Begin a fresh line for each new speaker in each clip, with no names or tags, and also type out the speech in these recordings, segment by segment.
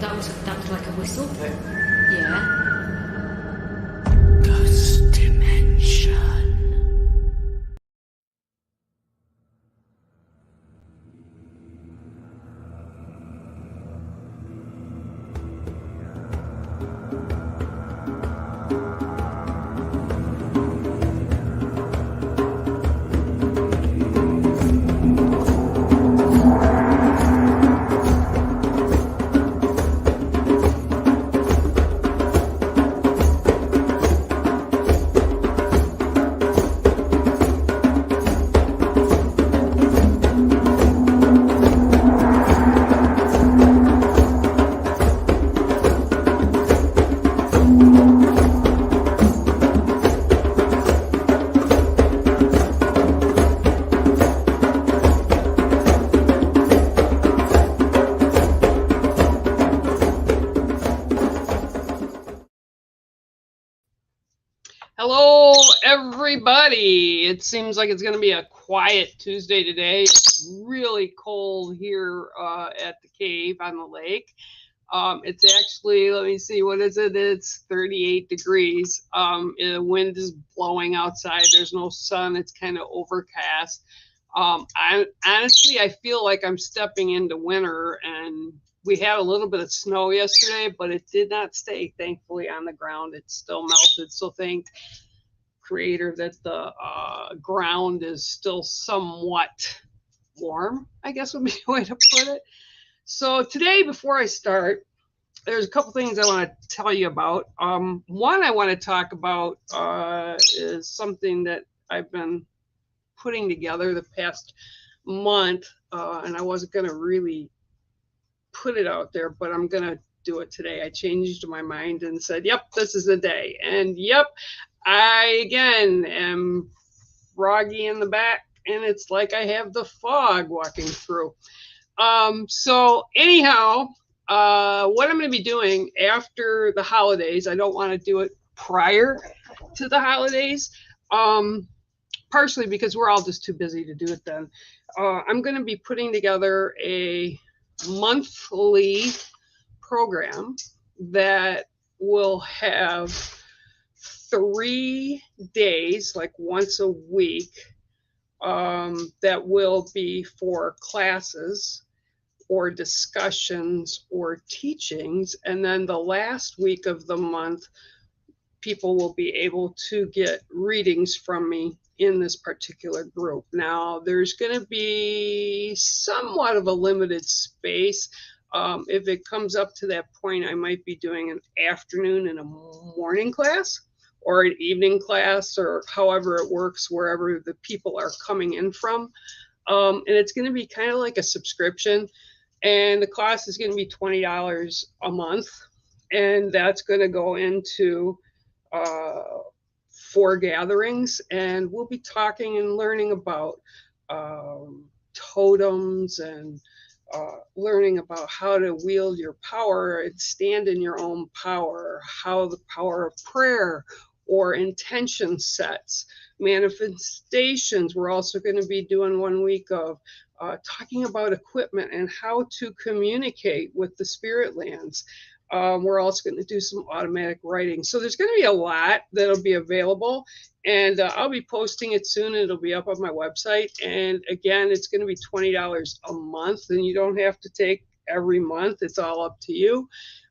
That was like a whistle. Yeah.
Ghost Dimension.
Hello, everybody. It seems like it's going to be a quiet Tuesday today. It's really cold here at the cave on the lake. It's actually, let me see, what is it? It's 38 degrees. The wind is blowing outside. There's no sun. It's kind of overcast. Honestly, I feel like I'm stepping into winter, and we had a little bit of snow yesterday, but it did not stay, thankfully, on the ground. It still melted. So thank Creator that the ground is still somewhat warm, I guess would be the way to put it. So today, before I start, there's a couple things I want to tell you about. One I want to talk about is something that I've been putting together the past month, and I wasn't going to really put it out there, but I'm going to do it today. I changed my mind and said, yep, this is the day. And yep, I again am froggy in the back, and it's like I have the fog walking through. So anyhow, what I'm going to be doing after the holidays, I don't want to do it prior to the holidays, partially because we're all just too busy to do it then. I'm going to be putting together a monthly program that will have 3 days, like once a week, that will be for classes or discussions or teachings. And then the last week of the month, people will be able to get readings from me in this particular group. Now, there's going to be somewhat of a limited space. If it comes up to that point, I might be doing an afternoon and a morning class, or an evening class, or however it works, wherever the people are coming in from. And it's going to be kind of like a subscription. And the cost is going to be $20 a month. And that's going to go into 4 gatherings. And we'll be talking and learning about totems and learning about how to wield your power and stand in your own power, how the power of prayer or intention sets, manifestations. We're also going to be doing 1 week of talking about equipment and how to communicate with the spirit lands. We're also going to do some automatic writing. So there's going to be a lot that'll be available, and I'll be posting it soon. It'll be up on my website. And again, it's going to be $20 a month, and you don't have to take every month. It's all up to you.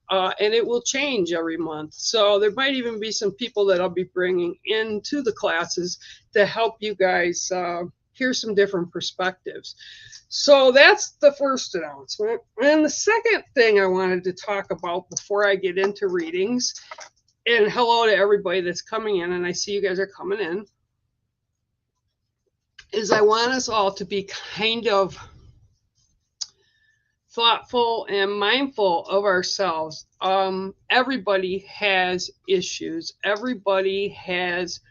And it will change every month. So there might even be some people that I'll be bringing into the classes to help you guys hear some different perspectives. So that's the first announcement. And the second thing I wanted to talk about before I get into readings, and hello to everybody that's coming in, and I see you guys are coming in, is I want us all to be kind of thoughtful and mindful of ourselves. Everybody has issues. Everybody has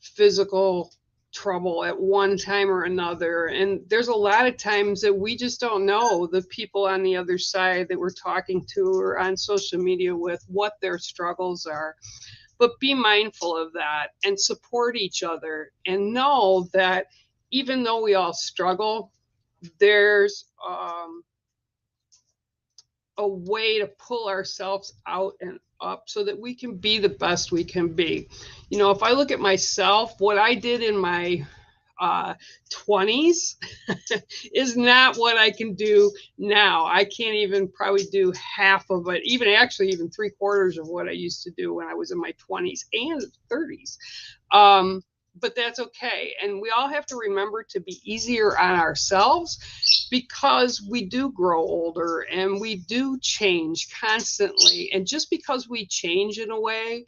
physical trouble at one time or another. And there's a lot of times that we just don't know the people on the other side that we're talking to or on social media with what their struggles are. But be mindful of that and support each other, and know that even though we all struggle, there's a way to pull ourselves out and up so that we can be the best we can be. You know, if I look at myself, what I did in my 20s is not what I can do now. I can't even probably do half of it, even actually even 3/4 of what I used to do when I was in my 20s and 30s. But that's okay. And we all have to remember to be easier on ourselves, because we do grow older and we do change constantly. And just because we change in a way,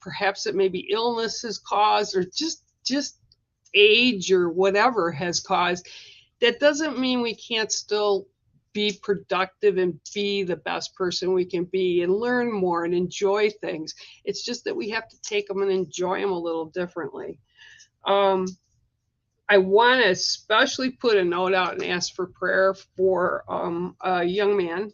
perhaps it may be illness has caused, or just age or whatever has caused, that doesn't mean we can't still be productive and be the best person we can be and learn more and enjoy things. It's just that we have to take them and enjoy them a little differently. I want to especially put a note out and ask for prayer for a young man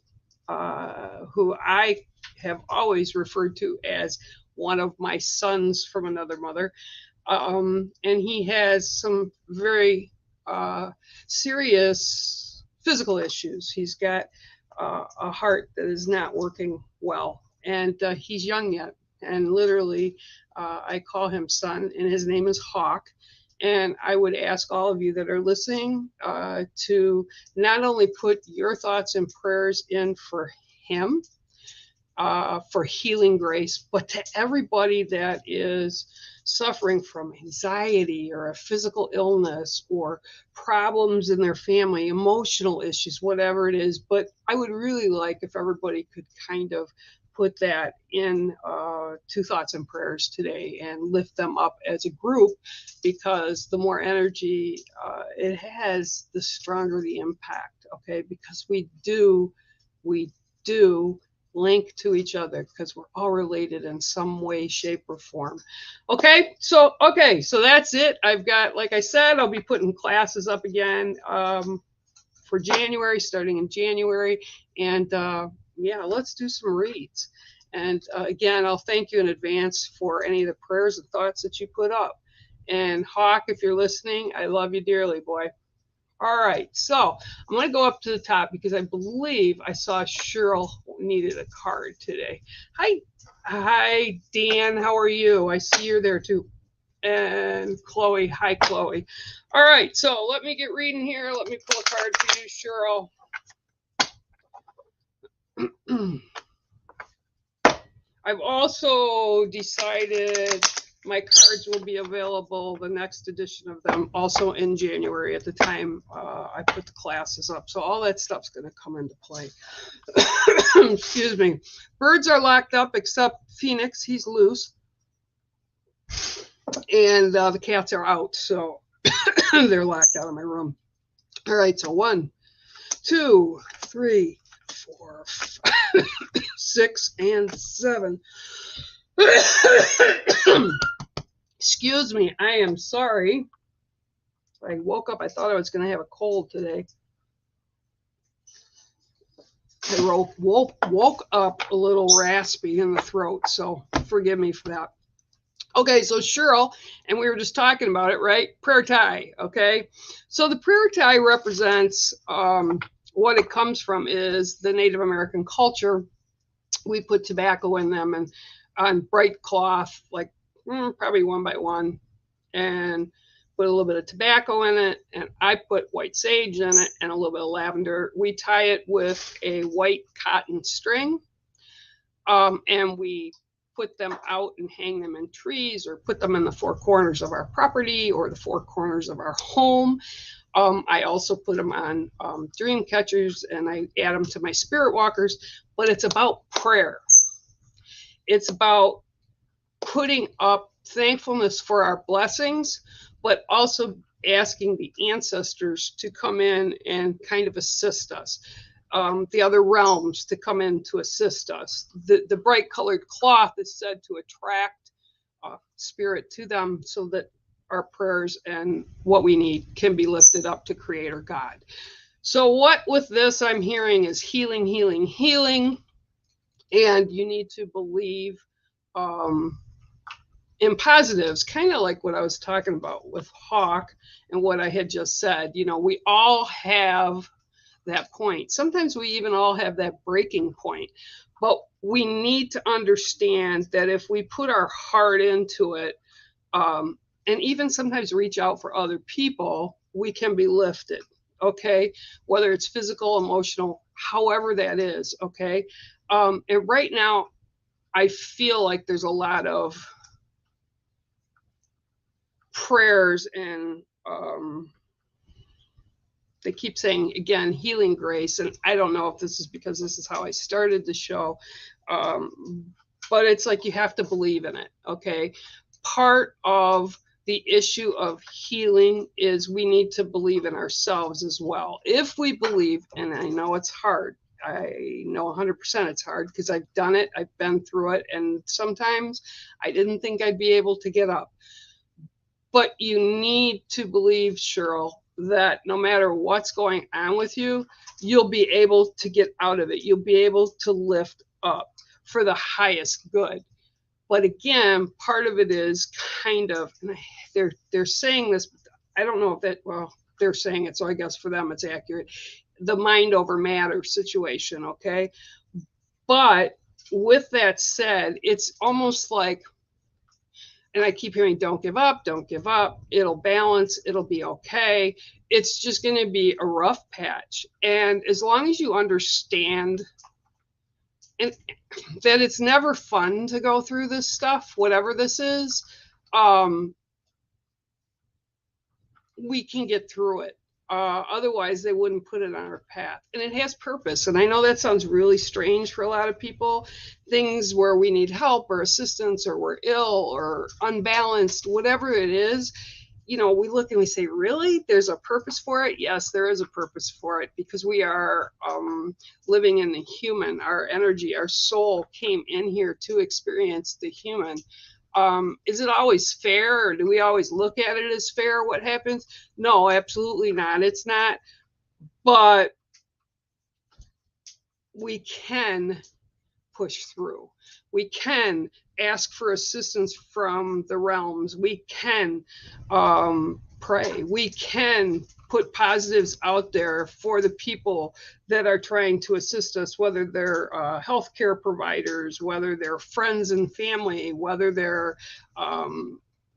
who I have always referred to as one of my sons from another mother. And he has some very serious physical issues. He's got a heart that is not working well, and he's young yet. And literally, I call him son, and his name is Hawk. And I would ask all of you that are listening to not only put your thoughts and prayers in for him, for healing grace, but to everybody that is suffering from anxiety or a physical illness or problems in their family, emotional issues, whatever it is. But I would really like if everybody could kind of put that in to thoughts and prayers today and lift them up as a group, because the more energy it has, the stronger the impact. Okay, because we do link to each other, because we're all related in some way, shape, or form. Okay, so that's it. I've got, like I said, I'll be putting classes up again for January, starting in January, and yeah, let's do some reads. And again, I'll thank you in advance for any of the prayers and thoughts that you put up. And Hawk, if you're listening, I love you dearly, boy. All right, so I'm going to go up to the top because I believe I saw Cheryl needed a card today. Hi, Dan. How are you? I see you're there too. And Chloe. Hi, Chloe. All right, so let me get reading here. Let me pull a card for you, Cheryl. I've also decided my cards will be available, the next edition of them, also in January at the time I put the classes up. So all that stuff's going to come into play. Excuse me. Birds are locked up except Phoenix. He's loose. And the cats are out. So they're locked out of my room. All right. So 1, 2, 3, 4, 5, 6, and 7. Excuse me, I am sorry. I woke up, I thought I was going to have a cold today. I woke up a little raspy in the throat, so forgive me for that. Okay, so Cheryl, and we were just talking about it, right? Prayer tie, okay? So the prayer tie represents what it comes from is the Native American culture. We put tobacco in them and on bright cloth, like probably 1 by 1, and put a little bit of tobacco in it. And I put white sage in it and a little bit of lavender. We tie it with a white cotton string, and we put them out and hang them in trees or put them in the 4 corners of our property or the 4 corners of our home. I also put them on dream catchers, and I add them to my spirit walkers. But it's about prayer. It's about putting up thankfulness for our blessings, but also asking the ancestors to come in and kind of assist us. The other realms to come in to assist us. The bright colored cloth is said to attract spirit to them so that our prayers and what we need can be lifted up to Creator God. So what with this I'm hearing is healing, healing, healing. And you need to believe in positives, kind of like what I was talking about with Hawk and what I had just said. You know, we all have that point. Sometimes we even all have that breaking point. But we need to understand that if we put our heart into it, and even sometimes reach out for other people, we can be lifted, okay? Whether it's physical, emotional, however that is, okay? And right now, I feel like there's a lot of prayers and they keep saying, again, healing grace. And I don't know if this is because this is how I started the show, but it's like you have to believe in it, okay? Part of the issue of healing is we need to believe in ourselves as well. If we believe, and I know it's hard, I know 100% it's hard because I've done it, I've been through it, and sometimes I didn't think I'd be able to get up. But you need to believe, Cheryl, that no matter what's going on with you, you'll be able to get out of it. You'll be able to lift up for the highest good. But again, part of it is kind of, they're saying this, I don't know if that, well, they're saying it, so I guess for them it's accurate. The mind over matter situation, okay? But with that said, it's almost like, and I keep hearing, don't give up, it'll balance, it'll be okay. It's just going to be a rough patch. And as long as you understand and that it's never fun to go through this stuff, whatever this is, we can get through it. Otherwise, they wouldn't put it on our path. And it has purpose. And I know that sounds really strange for a lot of people. Things where we need help or assistance or we're ill or unbalanced, whatever it is, you know, we look and we say, really? There's a purpose for it? Yes, there is a purpose for it because we are living in the human. Our energy, our soul came in here to experience the human. Is it always fair, or do we always look at it as fair, what happens? No, absolutely not. It's not. But we can push through. We can ask for assistance from the realms. We can pray. We can put positives out there for the people that are trying to assist us, whether they're healthcare providers, whether they're friends and family, whether they're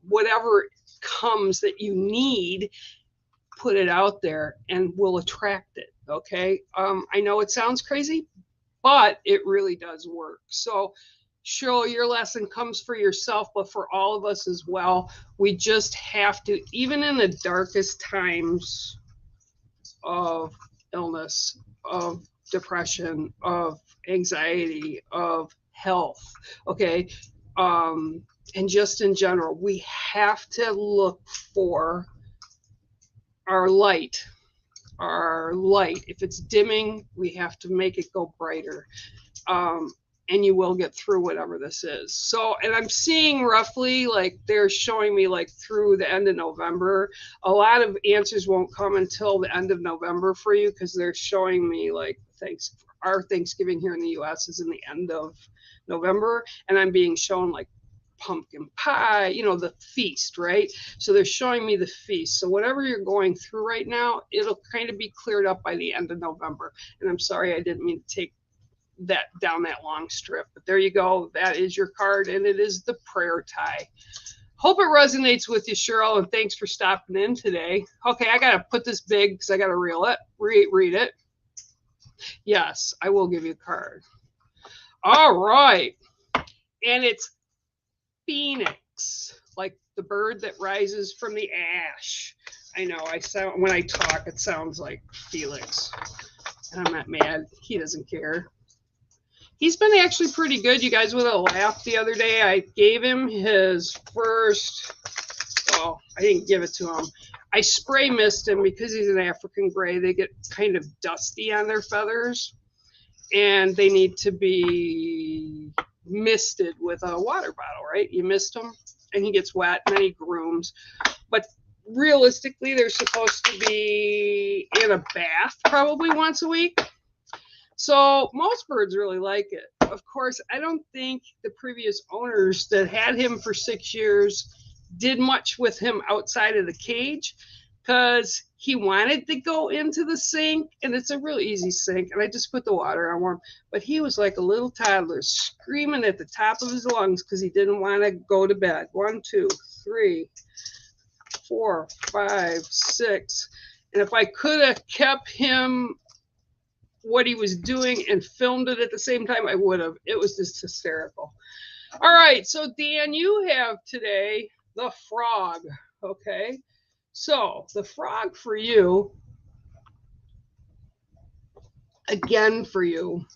whatever comes that you need, put it out there and we'll attract it. Okay. I know it sounds crazy, but it really does work. So Cheryl, your lesson comes for yourself, but for all of us as well. We just have to, even in the darkest times of illness, of depression, of anxiety, of health, okay, and just in general, we have to look for our light. Our light. If it's dimming, we have to make it go brighter. And you will get through whatever this is. So, and I'm seeing roughly like they're showing me like through the end of November. A lot of answers won't come until the end of November for you because they're showing me like our Thanksgiving here in the US is in the end of November, and I'm being shown like pumpkin pie, you know, the feast, right? So they're showing me the feast. So whatever you're going through right now, it'll kind of be cleared up by the end of November. And I'm sorry I didn't mean to take that down that long strip, but there you go. That is your card, and it is the prayer tie. Hope it resonates with you, Cheryl, and thanks for stopping in today. Okay, I gotta put this big because I gotta reel it, read it. Yes, I will give you a card. All right, and it's Phoenix, like the bird that rises from the ash. I know when I talk, it sounds like Felix, and I'm not mad. He doesn't care. He's been actually pretty good. You guys would have laughed the other day. I gave him his first, well, I didn't give it to him. I spray mist him because he's an African gray. They get kind of dusty on their feathers, and they need to be misted with a water bottle, right? You mist him, and he gets wet, and then he grooms. But realistically, they're supposed to be in a bath probably once a week. So most birds really like it. Of course, I don't think the previous owners that had him for 6 years did much with him outside of the cage. because he wanted to go into the sink, and it's a real easy sink, and I just put the water on warm. But he was like a little toddler, screaming at the top of his lungs because he didn't want to go to bed. 1, 2, 3, 4, 5, 6. And if I could have kept him what he was doing and filmed it at the same time, I would have. It was just hysterical. All right, so Dan, you have today the frog, okay? So the frog for you, again for you,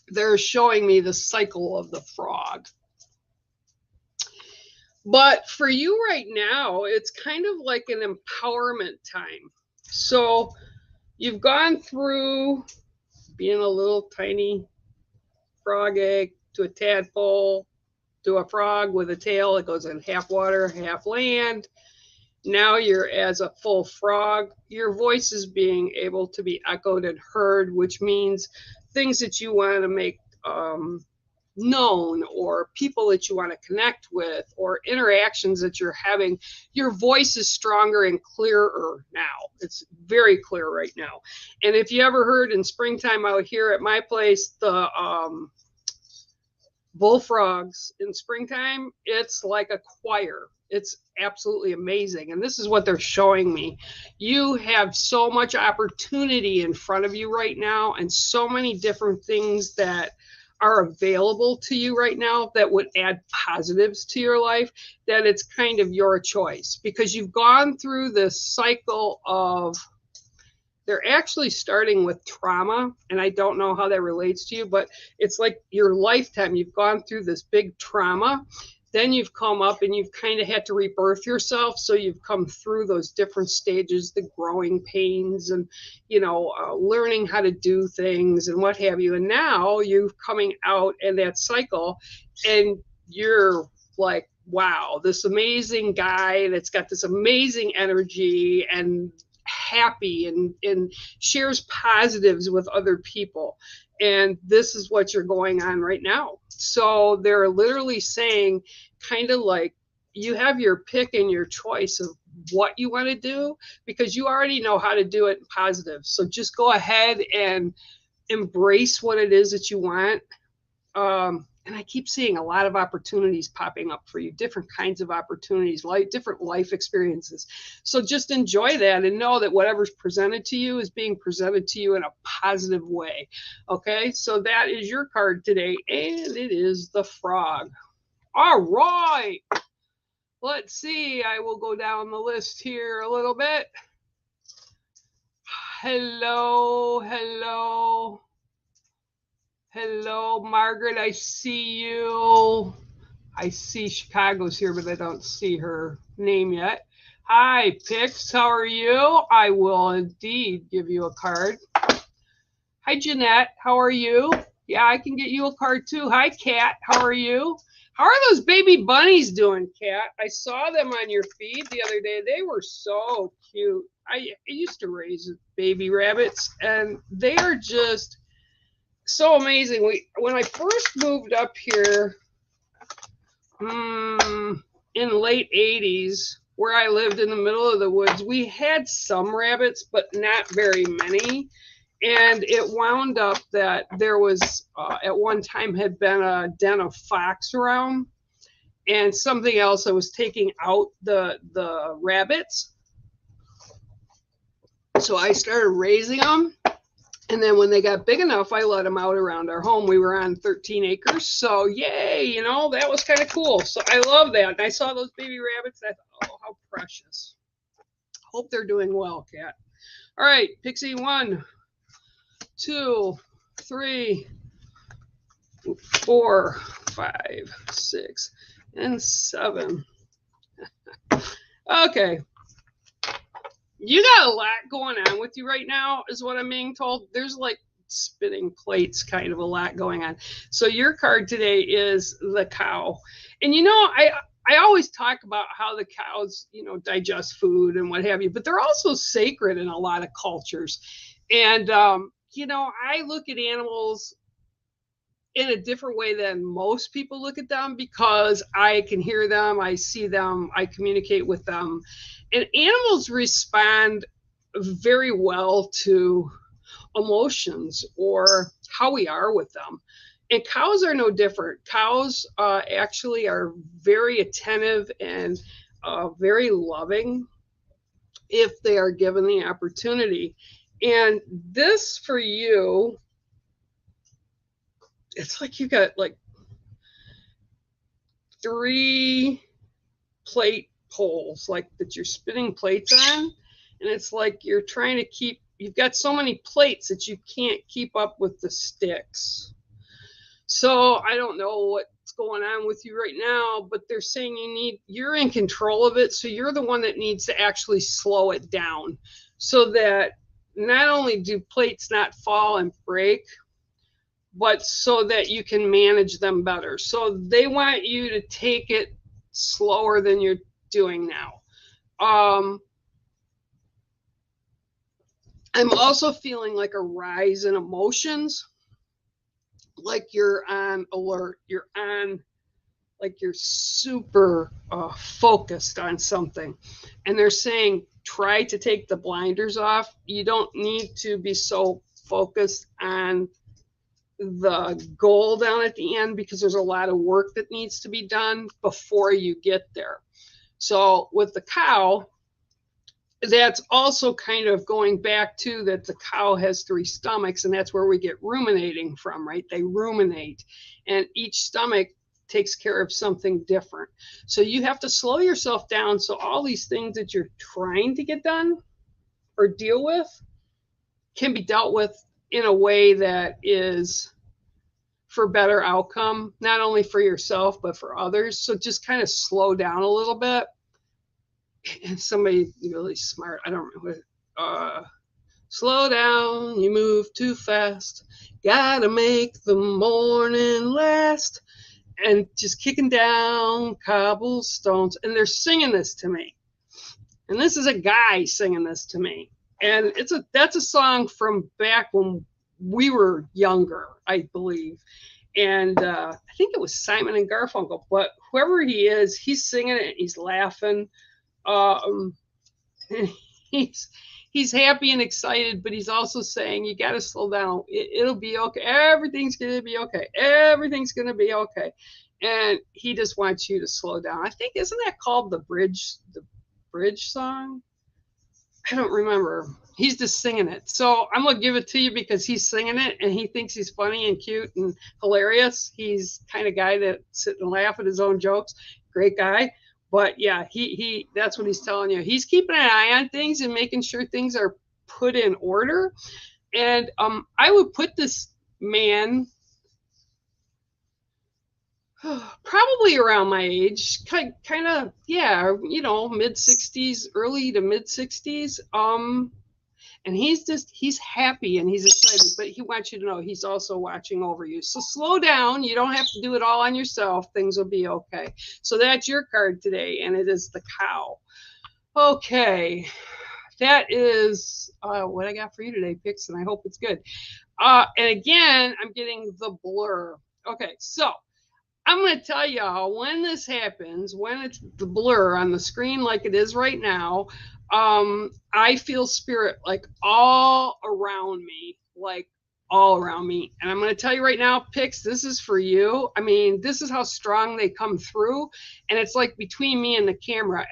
they're showing me the cycle of the frog. But for you right now, it's kind of like an empowerment time. So you've gone through being a little tiny frog egg to a tadpole to a frog with a tail that goes in half water, half land. Now you're as a full frog. Your voice is being able to be echoed and heard, which means things that you want to make known, or people that you want to connect with, or interactions that you're having. Your voice is stronger and clearer now. It's very clear right now. And if you ever heard in springtime out here at my place, the bullfrogs in springtime, it's like a choir. It's absolutely amazing. And this is what they're showing me. You have so much opportunity in front of you right now, and so many different things that are available to you right now that would add positives to your life, that it's kind of your choice, because you've gone through this cycle of, they're actually starting with trauma, and I don't know how that relates to you, but it's like your lifetime. You've gone through this big trauma, then you've come up and you've kind of had to rebirth yourself. So you've come through those different stages, the growing pains, and learning how to do things and what have you. And now you're coming out in that cycle, and you're like, wow, this amazing guy that's got this amazing energy and happy and shares positives with other people. And this is what you're going on right now. So they're literally saying, kind of like, you have your pick and your choice of what you want to do, because you already know how to do it in positive. So just go ahead and embrace what it is that you want. And I keep seeing a lot of opportunities popping up for you, different kinds of opportunities, different life experiences. So just enjoy that and know that whatever's presented to you is being presented to you in a positive way. Okay, so that is your card today, and it is the frog. All right, let's see. I will go down the list here a little bit. Hello, hello. Hello, Margaret, I see you. I see Chicago's here, but I don't see her name yet. Hi, Pix, how are you? I will indeed give you a card. Hi, Jeanette, how are you? Yeah, I can get you a card too. Hi, Kat, how are you? How are those baby bunnies doing, Kat? I saw them on your feed the other day. They were so cute. I used to raise baby rabbits, and they are just so amazing. When I first moved up here in late 80s, where I lived in the middle of the woods, we had some rabbits, but not very many. And it wound up that there was, at one time, had been a den of fox around, and something else that was taking out the rabbits. So I started raising them. And then when they got big enough, I let them out around our home. We were on 13 acres. So yay, that was kind of cool. So I love that. And I saw those baby rabbits. I thought, oh, how precious. Hope they're doing well, Kat. All right, Pixie, 1, 2, 3, 4, 5, 6, and 7. Okay. You got a lot going on with you right now, is what I'm being told. There's like spinning plates, kind of a lot going on. So your card today is the cow. And I always talk about how the cows, digest food and what have you, but they're also sacred in a lot of cultures. And, I look at animals in a different way than most people look at them, because I can hear them, I see them, I communicate with them. And animals respond very well to emotions or how we are with them. And cows are no different. Cows actually are very attentive and very loving if they are given the opportunity. And this for you, it's like you got like 3 plate poles like that you're spinning plates on, and it's like you're trying to keep, you've got so many plates that you can't keep up with the sticks. So I don't know what's going on with you right now, but they're saying you're in control of it, so you're the one that needs to actually slow it down so that not only do plates not fall and break, but so that you can manage them better. So they want you to take it slower than you're doing now. I'm also feeling like a rise in emotions, like you're on alert, you're on, like you're super focused on something. And they're saying, try to take the blinders off. You don't need to be so focused on the goal down at the end, because there's a lot of work that needs to be done before you get there. So with the cow, that's also kind of going back to that the cow has 3 stomachs, and that's where we get ruminating from, right? They ruminate, and each stomach takes care of something different. So you have to slow yourself down so all these things that you're trying to get done or deal with can be dealt with in a way that is for better outcome, not only for yourself, but for others. So just kind of slow down a little bit. And somebody really smart, I don't know, slow down, you move too fast, gotta make the morning last, and just kicking down cobblestones. And they're singing this to me. And this is a guy singing this to me. And that's a song from back when we were younger, I believe. And I think it was Simon and Garfunkel, but whoever he is, he's singing it and he's laughing. He's happy and excited, but he's also saying, you got to slow down. It'll be okay. Everything's going to be okay. Everything's going to be okay. And he just wants you to slow down. I think, isn't that called the bridge song? I don't remember. He's just singing it. So I'm going to give it to you because he's singing it and he thinks he's funny and cute and hilarious. He's kind of guy that sit and laugh at his own jokes. Great guy. But yeah, he that's what he's telling you. He's keeping an eye on things and making sure things are put in order. And I would put this man probably around my age, kind of, yeah, you know, mid 60s, early to mid 60s. And he's happy and he's excited, but he wants you to know he's also watching over you. So slow down. You don't have to do it all on yourself. Things will be okay. So that's your card today, and it is the cow. Okay. That is what I got for you today, Pix, and I hope it's good. And again, I'm getting the blur. Okay, so I'm going to tell y'all when this happens, when it's the blur on the screen like it is right now, I feel spirit like all around me, like all around me. And I'm going to tell you right now, Pix, this is for you. I mean, this is how strong they come through. And it's like between me and the camera,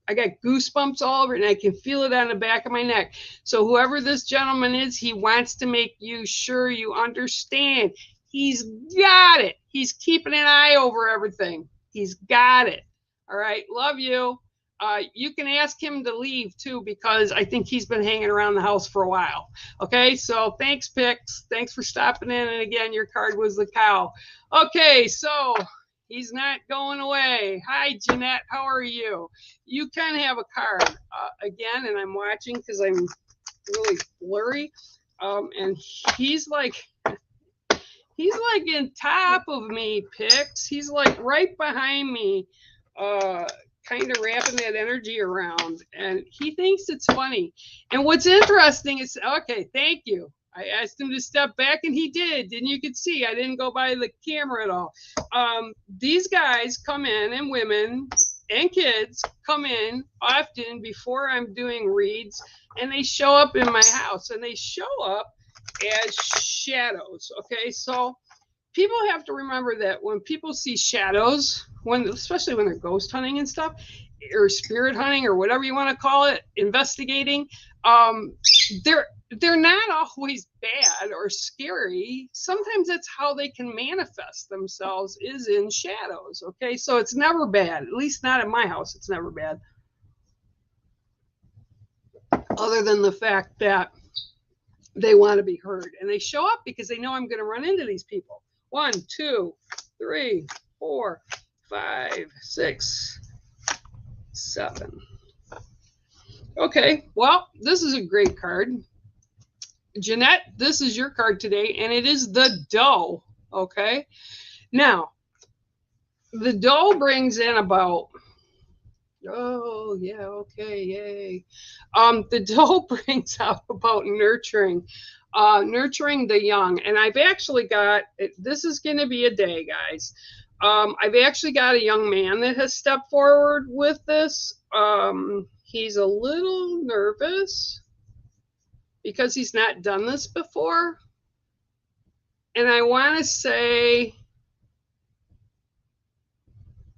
I got goosebumps all over it, and I can feel it on the back of my neck. So whoever this gentleman is, he wants to make you sure you understand. He's got it. He's keeping an eye over everything. He's got it. All right. Love you. You can ask him to leave too, because I think he's been hanging around the house for a while. Okay. So thanks, Pix. Thanks for stopping in. And again, your card was the cow. Okay. So he's not going away. Hi, Jeanette. How are you? You kind of have a card again, and I'm watching because I'm really blurry. And he's like in top of me, Pix. He's like right behind me, kind of wrapping that energy around. And he thinks it's funny. And what's interesting is, okay, thank you. I asked him to step back, and he did. And you could see I didn't go by the camera at all. These guys come in, and women, and kids come in often before I'm doing reads, and they show up in my house, and they show up as shadows. Okay, so people have to remember that when people see shadows, especially when they're ghost hunting and stuff, or spirit hunting, or whatever you want to call it, investigating, they're not always bad or scary. Sometimes that's how they can manifest themselves, is in shadows. Okay, so it's never bad, at least not in my house. It's never bad, other than the fact that they want to be heard, and they show up because they know I'm going to run into these people. 1, 2, 3, 4, 5, 6, 7. Okay, well, this is a great card. Jeanette, this is your card today, and it is the doe. Okay, now the doe brings in about, oh yeah, okay, yay. The doe brings out about nurturing the young. And I've actually got, this is going to be a day, guys. I've actually got a young man that has stepped forward with this. He's a little nervous because he's not done this before. And I want to say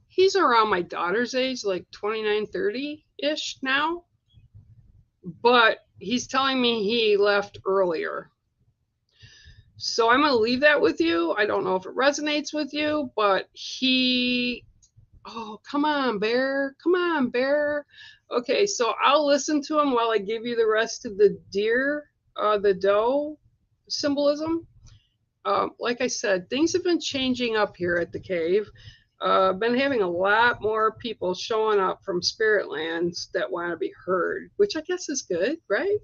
he's around my daughter's age, like 29, 30-ish now. But he's telling me he left earlier. So I'm going to leave that with you. I don't know if it resonates with you, but oh, come on, bear. Come on, bear. Okay, so I'll listen to him while I give you the rest of the deer, the doe symbolism. Like I said, things have been changing up here at the cave. Been having a lot more people showing up from Spiritlands that want to be heard, which I guess is good, right?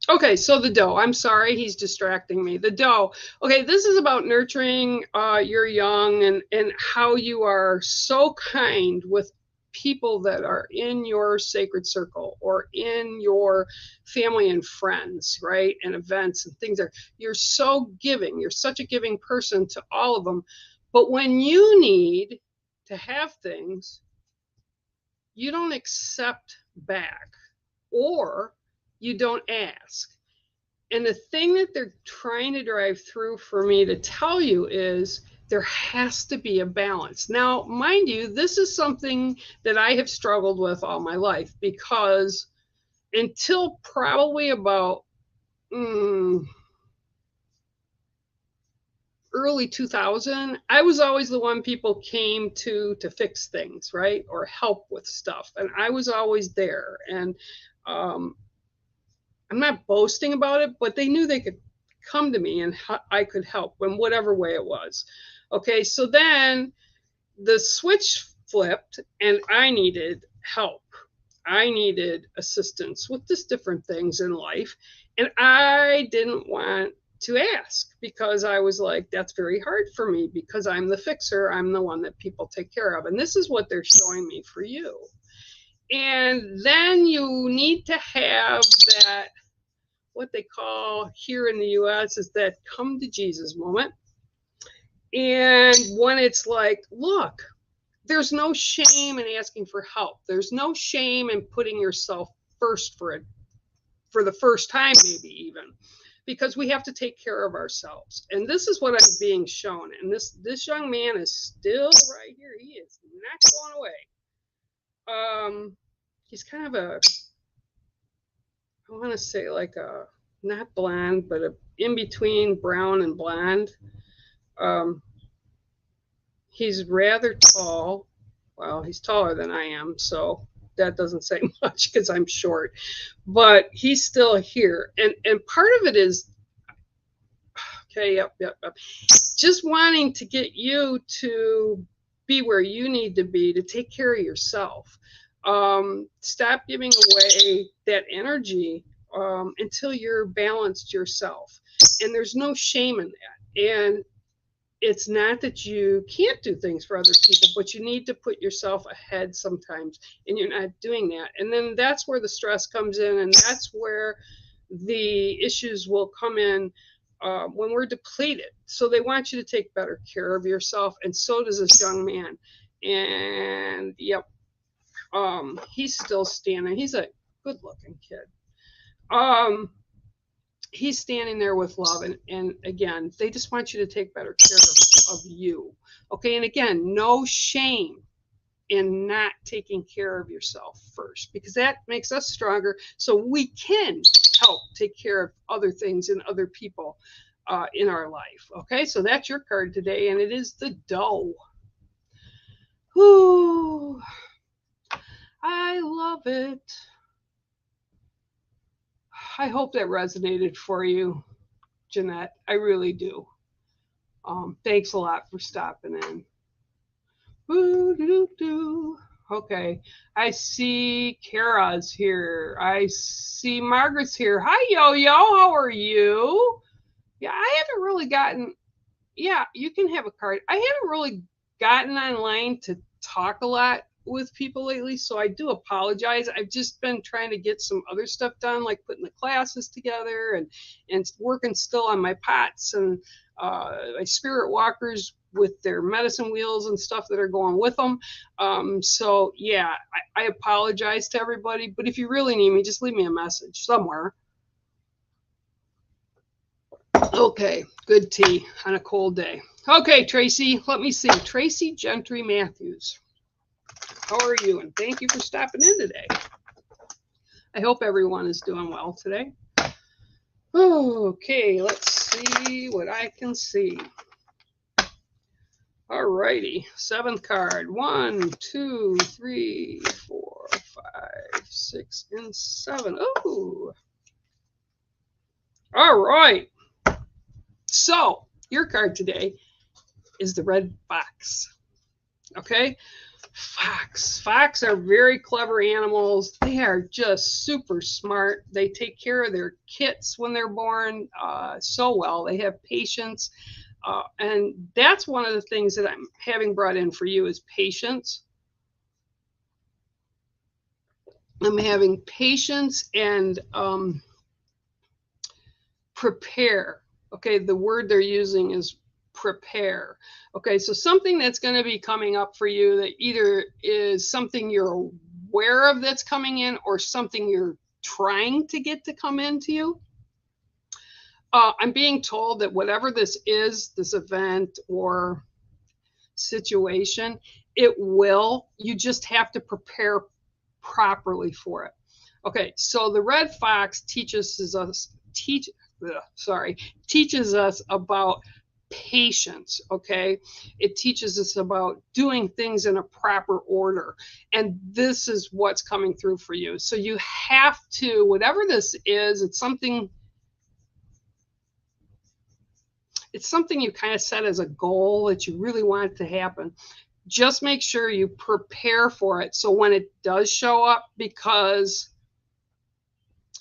Okay, so the doe. I'm sorry, he's distracting me. The doe. Okay, this is about nurturing your young, and how you are so kind with people that are in your sacred circle or in your family and friends, right? And events and things. You're so giving. You're such a giving person to all of them. But when you need to have things, you don't accept back, or you don't ask. And the thing that they're trying to drive through for me to tell you is there has to be a balance. Now, mind you, this is something that I have struggled with all my life, because until probably about early 2000, I was always the one people came to fix things, right? Or help with stuff. And I was always there. And I'm not boasting about it, but they knew they could come to me and I could help in whatever way it was. Okay, so then the switch flipped and I needed help. I needed assistance with just different things in life. And I didn't want to ask, because I was like, that's very hard for me, because I'm the fixer. I'm the one that people take care of. And this is what they're showing me for you. And then you need to have that, what they call here in the US is that come to Jesus moment. And when it's like, look, there's no shame in asking for help. There's no shame in putting yourself first for the first time, maybe even, because we have to take care of ourselves. And this is what I'm being shown. And this young man is still right here. He is not going away. He's kind of a, I want to say like a, not blonde, but a in between brown and blonde. He's rather tall. Well, he's taller than I am, so that doesn't say much because I'm short. But he's still here. And part of it is, okay, yep. Just wanting to get you to be where you need to be to take care of yourself. Stop giving away that energy until you're balanced yourself. And there's no shame in that. And it's not that you can't do things for other people, but you need to put yourself ahead sometimes, and you're not doing that. And then that's where the stress comes in, and that's where the issues will come in when we're depleted. So they want you to take better care of yourself, and so does this young man. And yep, he's still standing. He's a good looking kid. He's standing there with love, and again, they just want you to take better care of you. Okay, and again, no shame in not taking care of yourself first, because that makes us stronger, so we can help take care of other things and other people in our life. Okay, so that's your card today, and it is the doe. Whoo, I love it. I hope that resonated for you, Jeanette. I really do. Thanks a lot for stopping in. Ooh, okay, I see Kara's here. I see Margaret's here. Hi, Yo-Yo. How are you? Yeah, I haven't really gotten. Yeah, you can have a card. I haven't really gotten online to talk a lot with people lately, so I do apologize. I've just been trying to get some other stuff done, like putting the classes together and working still on my pots and my spirit walkers with their medicine wheels and stuff that are going with them. So yeah, I apologize to everybody, but if you really need me, just leave me a message somewhere. Okay, good tea on a cold day. Okay, Tracy, let me see. Tracy Gentry Matthews. How are you? And thank you for stopping in today. I hope everyone is doing well today. Okay, let's see what I can see. All righty, seventh card. 1, 2, 3, 4, 5, 6, and 7. Oh, all right. So your card today is the red fox. Okay, fox are very clever animals. They are just super smart. They take care of their kits when they're born so well. They have patience, and that's one of the things that I'm having brought in for you is patience. I'm having patience and prepare. Okay, the word they're using is prepare. Okay, so something that's going to be coming up for you that either is something you're aware of that's coming in or something you're trying to get to come into you. I'm being told that whatever this is, this event or situation, it will. You just have to prepare properly for it. Okay, so the red fox teaches us about patience. Okay, it teaches us about doing things in a proper order, and this is what's coming through for you. So you have to, whatever this is, it's something you kind of set as a goal that you really want it to happen. Just make sure you prepare for it so when it does show up, because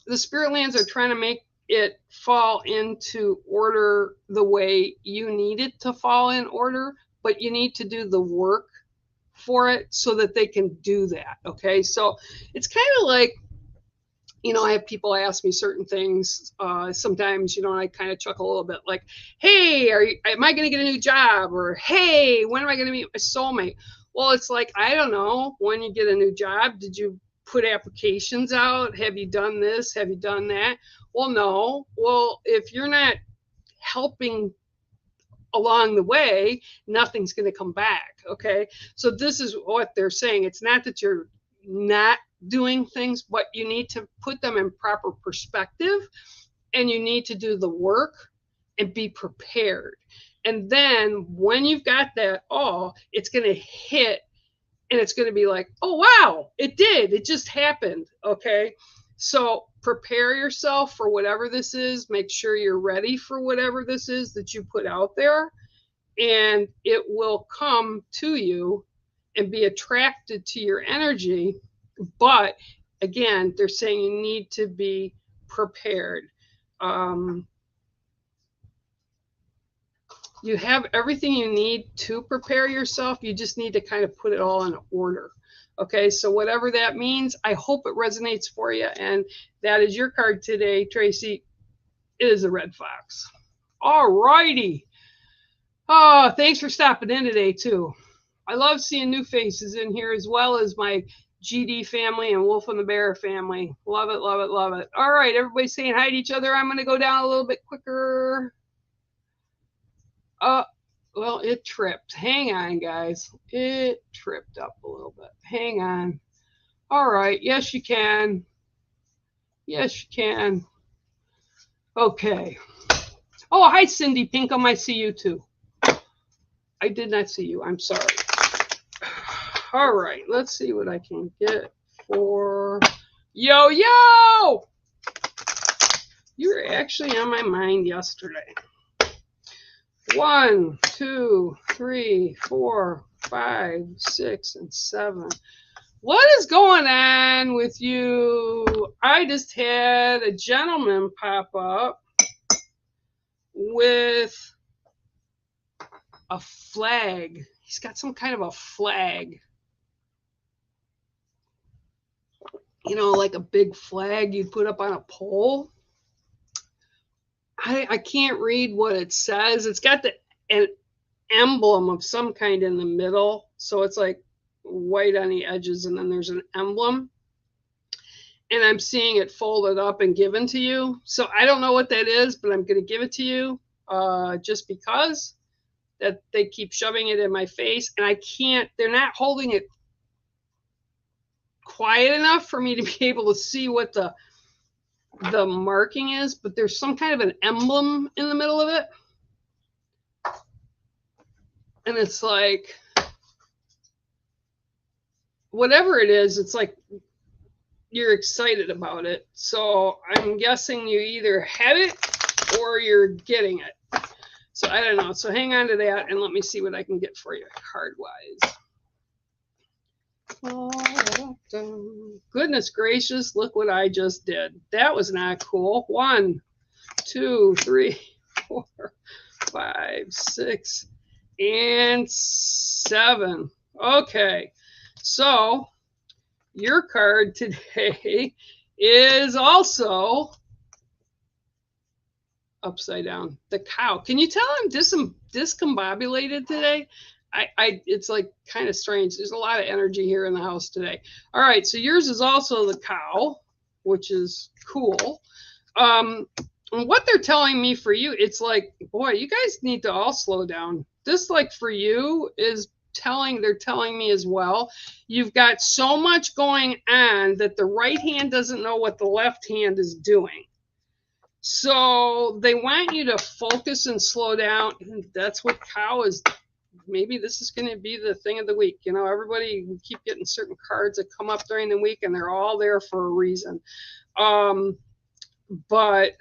the Spiritlands are trying to make it fall into order the way you need it to fall in order, but you need to do the work for it so that they can do that. Okay, so it's kind of like, I have people ask me certain things sometimes, and I kind of chuckle a little bit like, hey, am I going to get a new job? Or, hey, when am I going to meet my soulmate? Well, it's like, I don't know. When you get a new job, did you put applications out? Have you done this? Have you done that? Well, no. Well, if you're not helping along the way, nothing's going to come back. Okay. So this is what they're saying. It's not that you're not doing things, but you need to put them in proper perspective, and you need to do the work and be prepared. And then when you've got that all, it's going to hit, and it's going to be like, oh, wow, it did. It just happened. Okay. So prepare yourself for whatever this is. Make sure you're ready for whatever this is that you put out there, and it will come to you and be attracted to your energy. But again, they're saying you need to be prepared. You have everything you need to prepare yourself. You just need to kind of put it all in order. Okay, so whatever that means, I hope it resonates for you. And that is your card today, Tracy. It is a red fox. All righty. Oh, thanks for stopping in today, too. I love seeing new faces in here, as well as my GD family and Wolf and the Bear family. Love it, love it, love it. All right, everybody saying hi to each other. I'm going to go down a little bit quicker. Well, it tripped. Hang on, guys. It tripped up a little bit. Hang on. All right. Yes, you can. Yes, you can. Okay. Oh, hi, Cindy Pinkham. I see you too. I did not see you. I'm sorry. All right. Let's see what I can get for Yo. You were actually on my mind yesterday. 1, 2, 3, 4, 5, 6, and 7. What is going on with you? I just had a gentleman pop up with a flag. He's got some kind of a flag. You know, like a big flag you'd put up on a pole. I can't read what it says. It's got an emblem of some kind in the middle. So it's like white on the edges, and then there's an emblem. And I'm seeing it folded up and given to you. So I don't know what that is, but I'm going to give it to you just because that they keep shoving it in my face. And I can't, they're not holding it quiet enough for me to be able to see what the marking is, but there's some kind of an emblem in the middle of it. And it's like, whatever it is, it's like you're excited about it. So I'm guessing you either have it or you're getting it. So I don't know. So hang on to that and let me see what I can get for you card-wise. Goodness gracious, look what I just did. That was not cool. 1, 2, 3, 4, 5, 6, and 7. Okay, so your card today is also upside down. The cow. Can you tell I'm discombobulated today? It's like kind of strange. There's a lot of energy here in the house today. All right, so yours is also the cow, which is cool. And what they're telling me for you, it's like, boy, you guys need to all slow down. This, like, for you is they're telling me as well, you've got so much going on that the right hand doesn't know what the left hand is doing. So they want you to focus and slow down. And that's what cow is. Maybe this is going to be the thing of the week. You know, everybody, we keep getting certain cards that come up during the week, and they're all there for a reason. But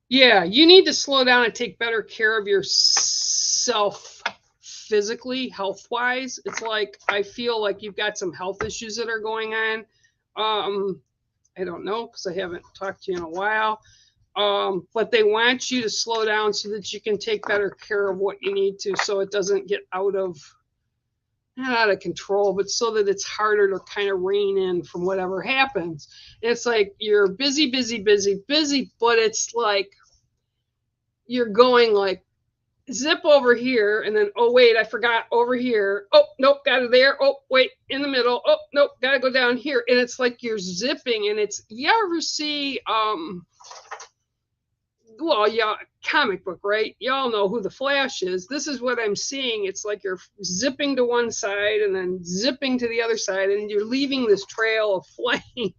yeah, you need to slow down and take better care of yourself physically, health-wise. It's like, I feel like you've got some health issues that are going on. I don't know, because I haven't talked to you in a while. But they want you to slow down so that you can take better care of what you need to, so it doesn't get not out of control, but so that it's harder to kind of rein in from whatever happens. It's like you're busy, but it's like you're going like zip over here, and then, oh, wait, I forgot over here. Oh, nope, got it there. Oh, wait, in the middle. Oh, nope, got to go down here. And it's like you're zipping, and it's, you ever see, well, yeah, comic book, right? Y'all know who the Flash is. This is what I'm seeing. It's like you're zipping to one side and then zipping to the other side, and you're leaving this trail of flame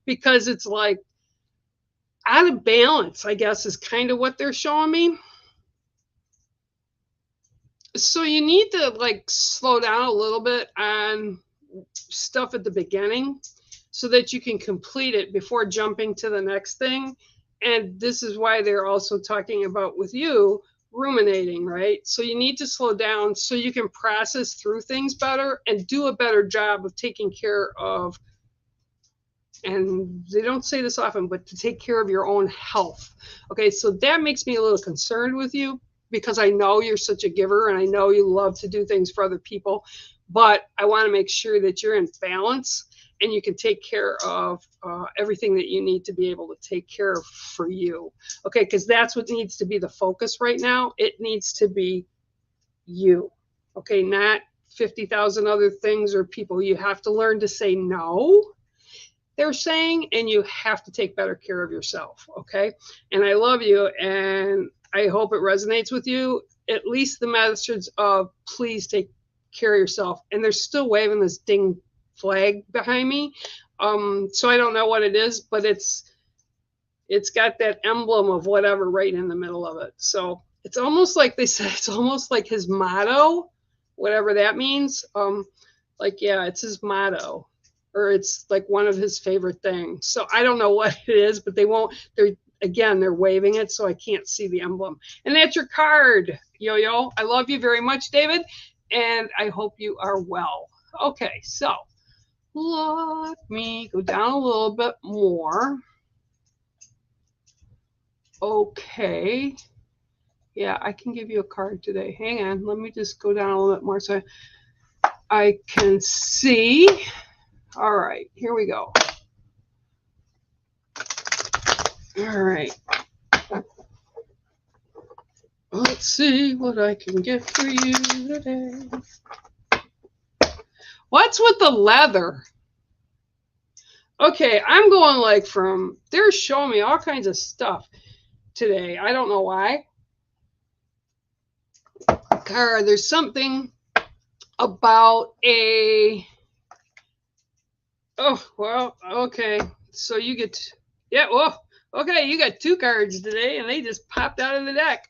because it's like out of balance, I guess, is kind of what they're showing me. So you need to like slow down a little bit on stuff at the beginning so that you can complete it before jumping to the next thing. And this is why they're also talking about with you ruminating, right? So you need to slow down so you can process through things better and do a better job of taking care of, and they don't say this often, but to take care of your own health. Okay, so that makes me a little concerned with you because I know you're such a giver and I know you love to do things for other people, but I want to make sure that you're in balance and you can take care of everything that you need to be able to take care of for you. Okay, because that's what needs to be the focus right now. It needs to be you. Okay, not 50,000 other things or people. You have to learn to say no, they're saying, and you have to take better care of yourself. Okay. And I love you, and I hope it resonates with you. At least the message of please take care of yourself. And they're still waving this ding flag behind me. So I don't know what it is, but it's got that emblem of whatever right in the middle of it. So it's almost like they said, it's almost like his motto, whatever that means. Like, yeah, it's his motto, or it's like one of his favorite things. So I don't know what it is, but they're waving it, so I can't see the emblem. And that's your card, Yo-Yo. I love you very much, David, and I hope you are well. Okay, so let me go down a little bit more. Okay. Yeah, I can give you a card today. Hang on. Let me just go down a little bit more so I can see. All right, here we go. All right. Let's see what I can get for you today. What's with the leather? Okay, I'm going like they're showing me all kinds of stuff today. I don't know why. Cara, there's something about oh, well, okay. So you get, yeah, well, okay, you got 2 cards today, and they just popped out of the deck.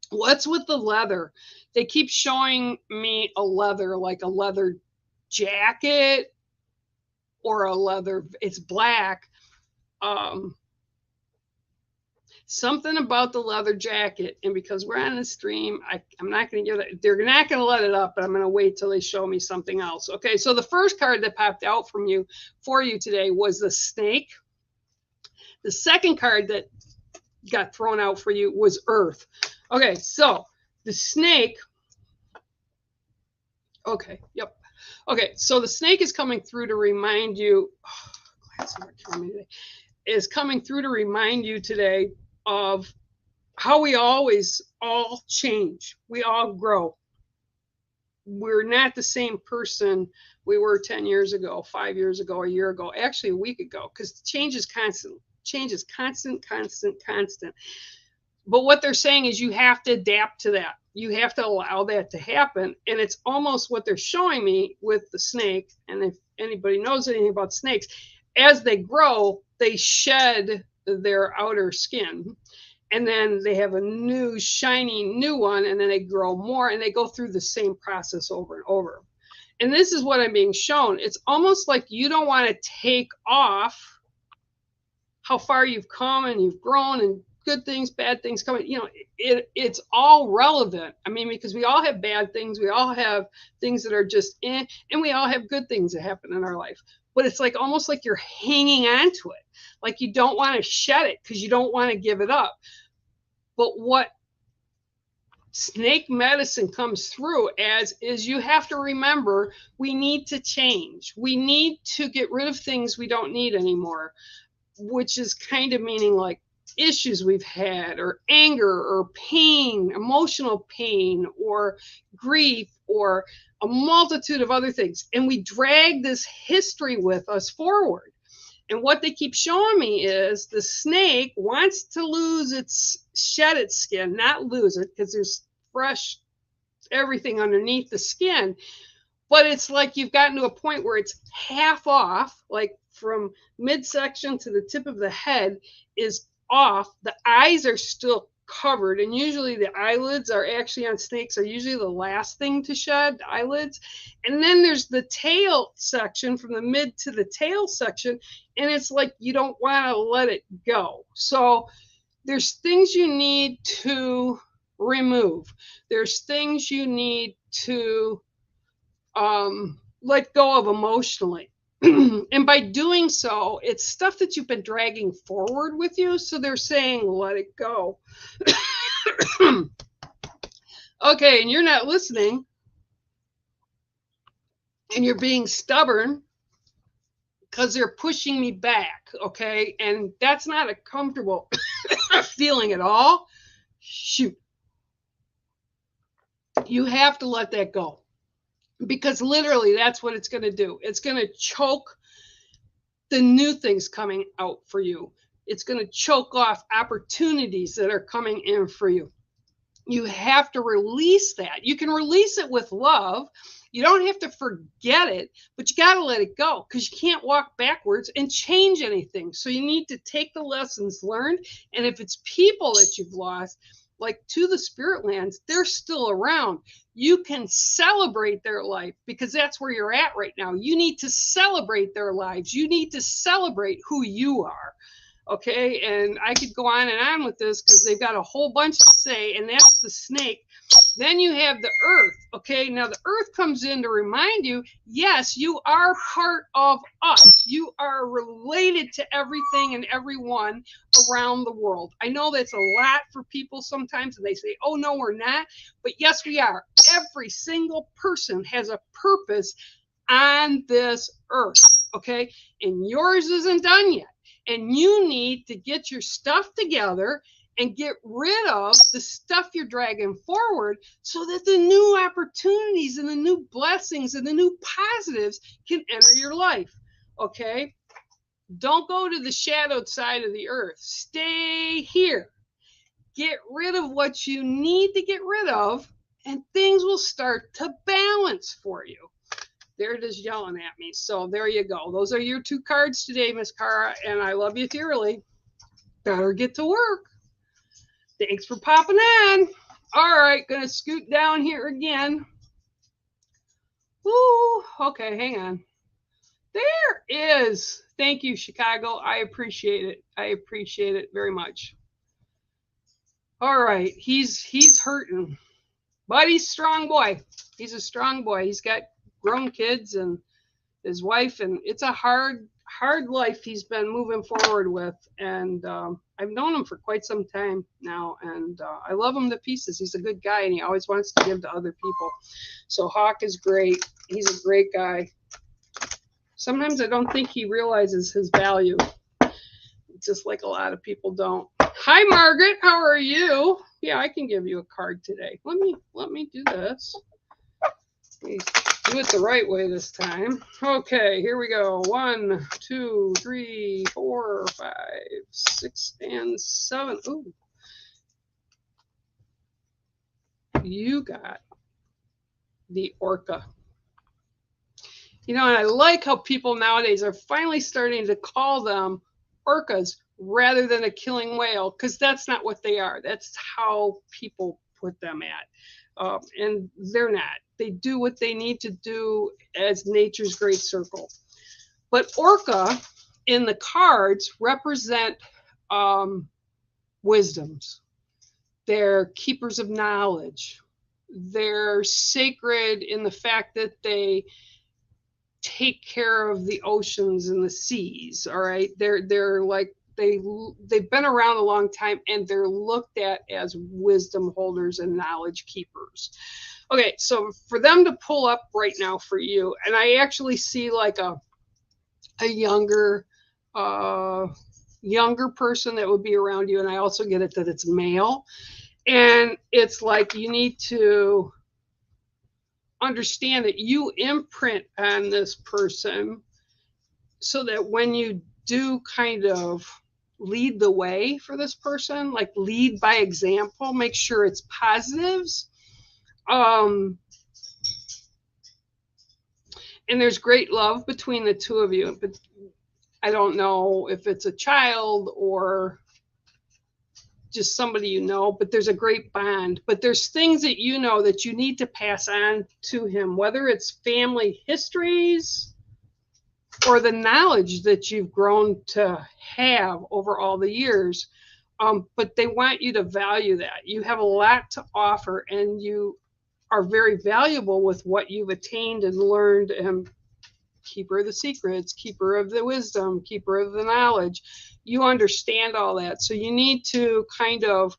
What's with the leather? They keep showing me a leather, like a leather jacket or a leather, it's black. Something about the leather jacket, and because we're on the stream, I'm not going to give it, they're not going to let it up, but I'm going to wait till they show me something else. Okay, so the first card that popped out for you today was the snake. The second card that got thrown out for you was Earth. Okay, so the snake, okay, yep. Okay, so the snake is coming through to remind you, is coming through to remind you today of how we always all change. We all grow. We're not the same person we were 10 years ago, 5 years ago, a year ago, actually a week ago, because change is constant. Change is constant. But what they're saying is you have to adapt to that. You have to allow that to happen. And it's almost what they're showing me with the snake. And if anybody knows anything about snakes, as they grow, they shed their outer skin, and then they have a new shiny new one, and then they grow more, and they go through the same process over and over. And this is what I'm being shown. It's almost like you don't want to take off how far you've come and you've grown, and good things, bad things coming. You know, it's all relevant. I mean, because we all have bad things, we all have things that are just and we all have good things that happen in our life. But it's like almost like you're hanging on to it, like you don't want to shed it because you don't want to give it up. But what snake medicine comes through as is you have to remember we need to change. We need to get rid of things we don't need anymore, which is kind of meaning like issues we've had, or anger, or pain, emotional pain, or grief, or a multitude of other things. And we drag this history with us forward. And what they keep showing me is the snake wants to shed its skin, not lose it, because there's fresh everything underneath the skin. But it's like you've gotten to a point where it's half off, like from midsection to the tip of the head is off. The eyes are still covered, and usually the eyelids are actually on snakes are usually the last thing to shed, the eyelids. And then there's the tail section, from the mid to the tail section, and it's like you don't want to let it go. So there's things you need to remove. There's things you need to let go of emotionally. And by doing so, it's stuff that you've been dragging forward with you. So they're saying, let it go. Okay, and you're not listening. And you're being stubborn because they're pushing me back. Okay, and that's not a comfortable feeling at all. Shoot. You have to let that go, because literally that's what it's going to do. It's going to choke the new things coming out for you. It's going to choke off opportunities that are coming in for you. You have to release that. You can release it with love. You don't have to forget it, but you got to let it go, because you can't walk backwards and change anything. So you need to take the lessons learned. And if it's people that you've lost, like to the Spiritlands, they're still around. You can celebrate their life, because that's where you're at right now. You need to celebrate their lives. You need to celebrate who you are. Okay, and I could go on and on with this, because they've got a whole bunch to say, and that's the snake. Then you have the earth. Okay, now the earth comes in to remind you, yes, you are part of us. You are related to everything and everyone around the world. I know that's a lot for people sometimes, and they say, oh, no, we're not. But yes, we are. Every single person has a purpose on this earth. Okay, and yours isn't done yet. And you need to get your stuff together and get rid of the stuff you're dragging forward, so that the new opportunities and the new blessings and the new positives can enter your life. Okay? Don't go to the shadowed side of the earth. Stay here. Get rid of what you need to get rid of, and things will start to balance for you. They're just yelling at me. So there you go. Those are your 2 cards today, Miss Cara, and I love you dearly. Better get to work. Thanks for popping on. All right, gonna scoot down here again. Woo, okay, hang on. There is. Thank you, Chicago. I appreciate it. I appreciate it very much. All right, he's hurting, but he's a strong boy. He's a strong boy. He's got grown kids and his wife, and it's a hard life he's been moving forward with. And I've known him for quite some time now, and I love him to pieces. He's a good guy, and he always wants to give to other people. So Hawk is great. He's a great guy. Sometimes I don't think he realizes his value, just like a lot of people don't. Hi, Margaret. How are you? Yeah, I can give you a card today. Let me do this. Do it the right way this time. Okay, here we go. 1, 2, 3, 4, 5, 6, and 7. Ooh. You got the orca. You know, and I like how people nowadays are finally starting to call them orcas rather than a killing whale, because that's not what they are. That's how people put them at. And they're not. They do what they need to do as nature's great circle. But orca in the cards represent wisdoms. They're keepers of knowledge. They're sacred in the fact that they take care of the oceans and the seas. All right, they're like they've been around a long time, and they're looked at as wisdom holders and knowledge keepers. Okay, so for them to pull up right now for you, and I actually see like a younger person that would be around you, and I also get it that it's male, and it's like you need to understand that you imprint on this person, so that when you do kind of lead the way for this person, like lead by example, make sure it's positives. And there's great love between the two of you, but I don't know if it's a child or just somebody you know, but there's a great bond. But there's things that you know that you need to pass on to him, whether it's family histories or the knowledge that you've grown to have over all the years. But they want you to value that. You have a lot to offer, and you are very valuable with what you've attained and learned, and keeper of the secrets, keeper of the wisdom, keeper of the knowledge. You understand all that. So you need to kind of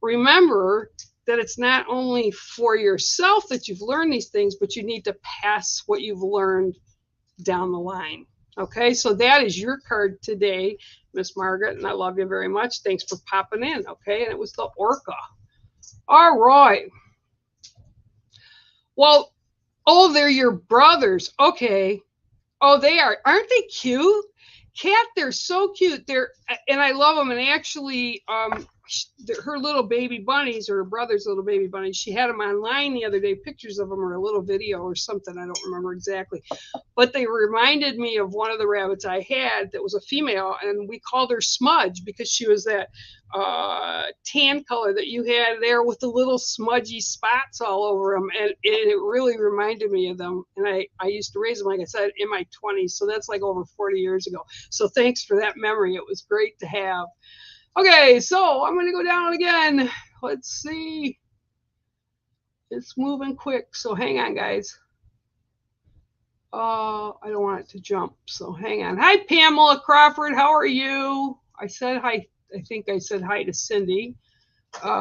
remember that it's not only for yourself that you've learned these things, but you need to pass what you've learned down the line. Okay, so that is your card today, Miss Margaret, and I love you very much. Thanks for popping in. Okay, and it was the orca. All right. Well, oh, they're your brothers. Okay. Oh, they are. Aren't they cute? Cat, they're so cute. And I love them. And actually, her little baby bunnies, or her brother's little baby bunnies, she had them online the other day, pictures of them or a little video or something. I don't remember exactly. But they reminded me of one of the rabbits I had that was a female, and we called her Smudge because she was that tan color that you had there with the little smudgy spots all over them, and it really reminded me of them. And I used to raise them, like I said, in my 20s, so that's like over 40 years ago. So thanks for that memory. It was great to have. Okay, so I'm going to go down again. Let's see. It's moving quick, so hang on, guys. I don't want it to jump, so hang on. Hi, Pamela Crawford. How are you? I said hi. I think I said hi to Cindy. Okay,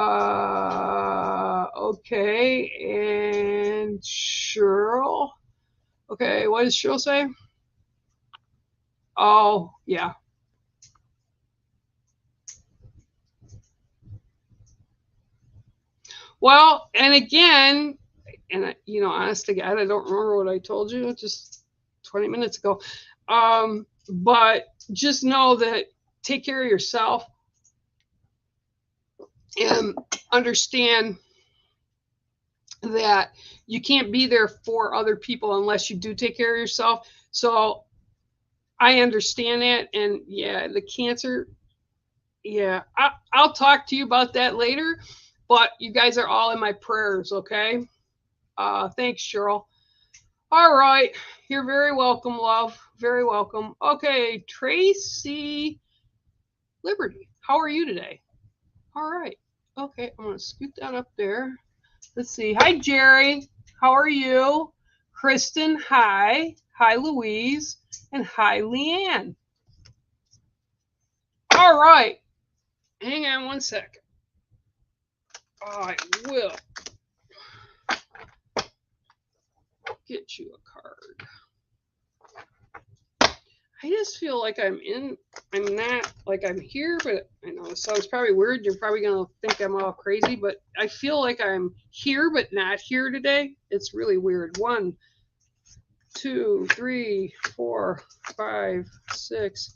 and Cheryl. Okay, what does Cheryl say? Oh, yeah. Well, and again, and you know, honest to God, I don't remember what I told you just 20 minutes ago. But just know that take care of yourself and understand that you can't be there for other people unless you do take care of yourself. So I understand that. And yeah, the cancer, yeah, I'll talk to you about that later, but you guys are all in my prayers, okay? Thanks, Cheryl. All right. You're very welcome, love. Very welcome. Okay, Tracy Liberty, how are you today? All right. Okay, I'm going to scoot that up there. Let's see. Hi, Jerry. How are you? Kristen, hi. Hi, Louise. And hi, Leanne. All right. Hang on one second. I will get you a card. I just feel like I'm not like I'm here, but I know it sounds probably weird. You're probably going to think I'm all crazy, but I feel like I'm here, but not here today. It's really weird. 1, 2, 3, 4, 5, 6,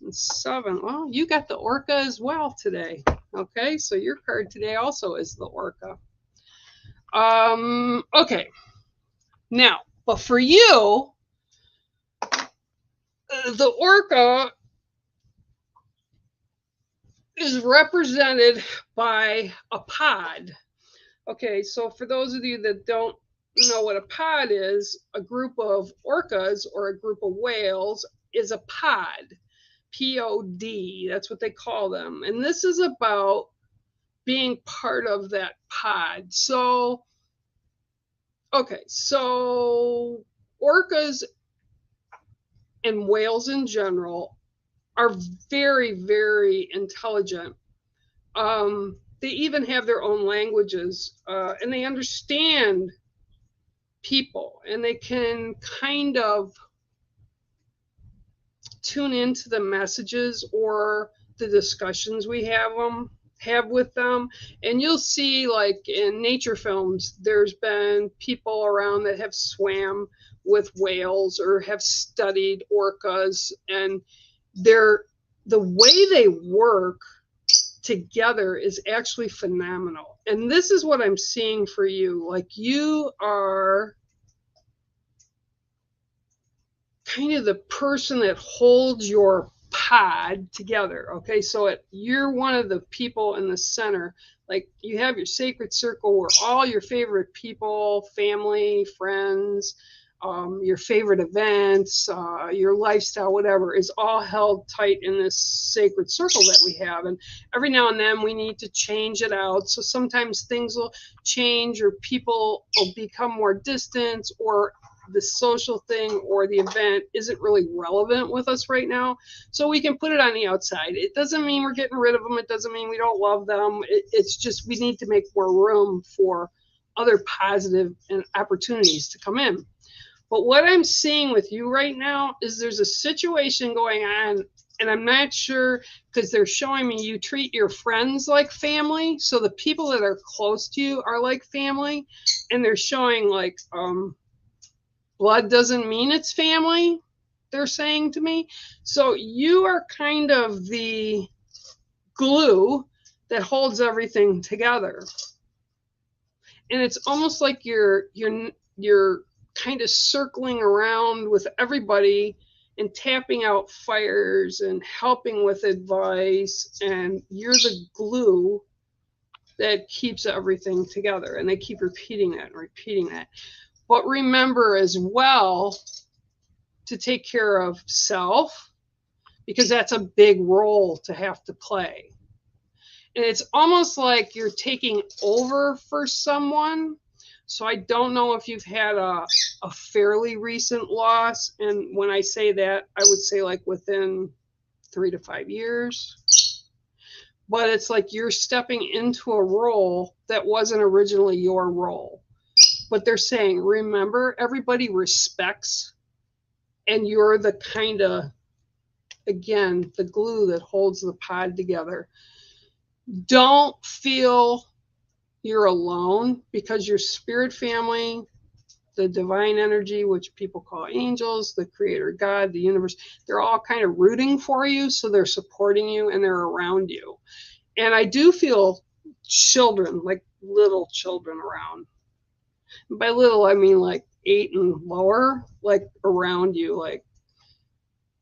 and 7. Well, you got the orca as well today. Okay, so your card today also is the orca. Okay. Now, but for you, the orca is represented by a pod. Okay, so for those of you that don't know what a pod is, a group of orcas or a group of whales is a pod. P-O-D, that's what they call them. And this is about being part of that pod. So, okay, so orcas and whales in general are very, very intelligent. They even have their own languages, and they understand people, and they can kind of tune into the messages or the discussions we have with them. And you'll see, like in nature films, there's been people around that have swam with whales or have studied orcas, and the way they work together is actually phenomenal. And this is what I'm seeing for you. Like, you are kind of the person that holds your pod together. Okay, so you're one of the people in the center. Like, you have your sacred circle where all your favorite people, family, friends, your favorite events, your lifestyle, whatever, is all held tight in this sacred circle that we have. And every now and then we need to change it out. So sometimes things will change, or people will become more distant, or the social thing or the event isn't really relevant with us right now. So we can put it on the outside. It doesn't mean we're getting rid of them. It doesn't mean we don't love them. It's just we need to make more room for other positive and opportunities to come in. But what I'm seeing with you right now is there's a situation going on And I'm not sure, because they're showing me you treat your friends like family. So the people that are close to you are like family. And they're showing like blood doesn't mean it's family, they're saying to me. So you are kind of the glue that holds everything together. And it's almost like you're kind of circling around with everybody and tapping out fires and helping with advice, and you're the glue that keeps everything together. And they keep repeating that and repeating that. But remember as well to take care of self, because that's a big role to have to play. And it's almost like you're taking over for someone. So I don't know if you've had a fairly recent loss. And when I say that, I would say like within 3 to 5 years. But it's like you're stepping into a role that wasn't originally your role. But they're saying, remember, everybody respects, and you're the kind of, again, the glue that holds the pod together. Don't feel you're alone, because your spirit family, the divine energy, which people call angels, the creator God, the universe, they're all kind of rooting for you. So they're supporting you and they're around you. And I do feel children, like little children around. By little, I mean like 8 and lower, like around you, like,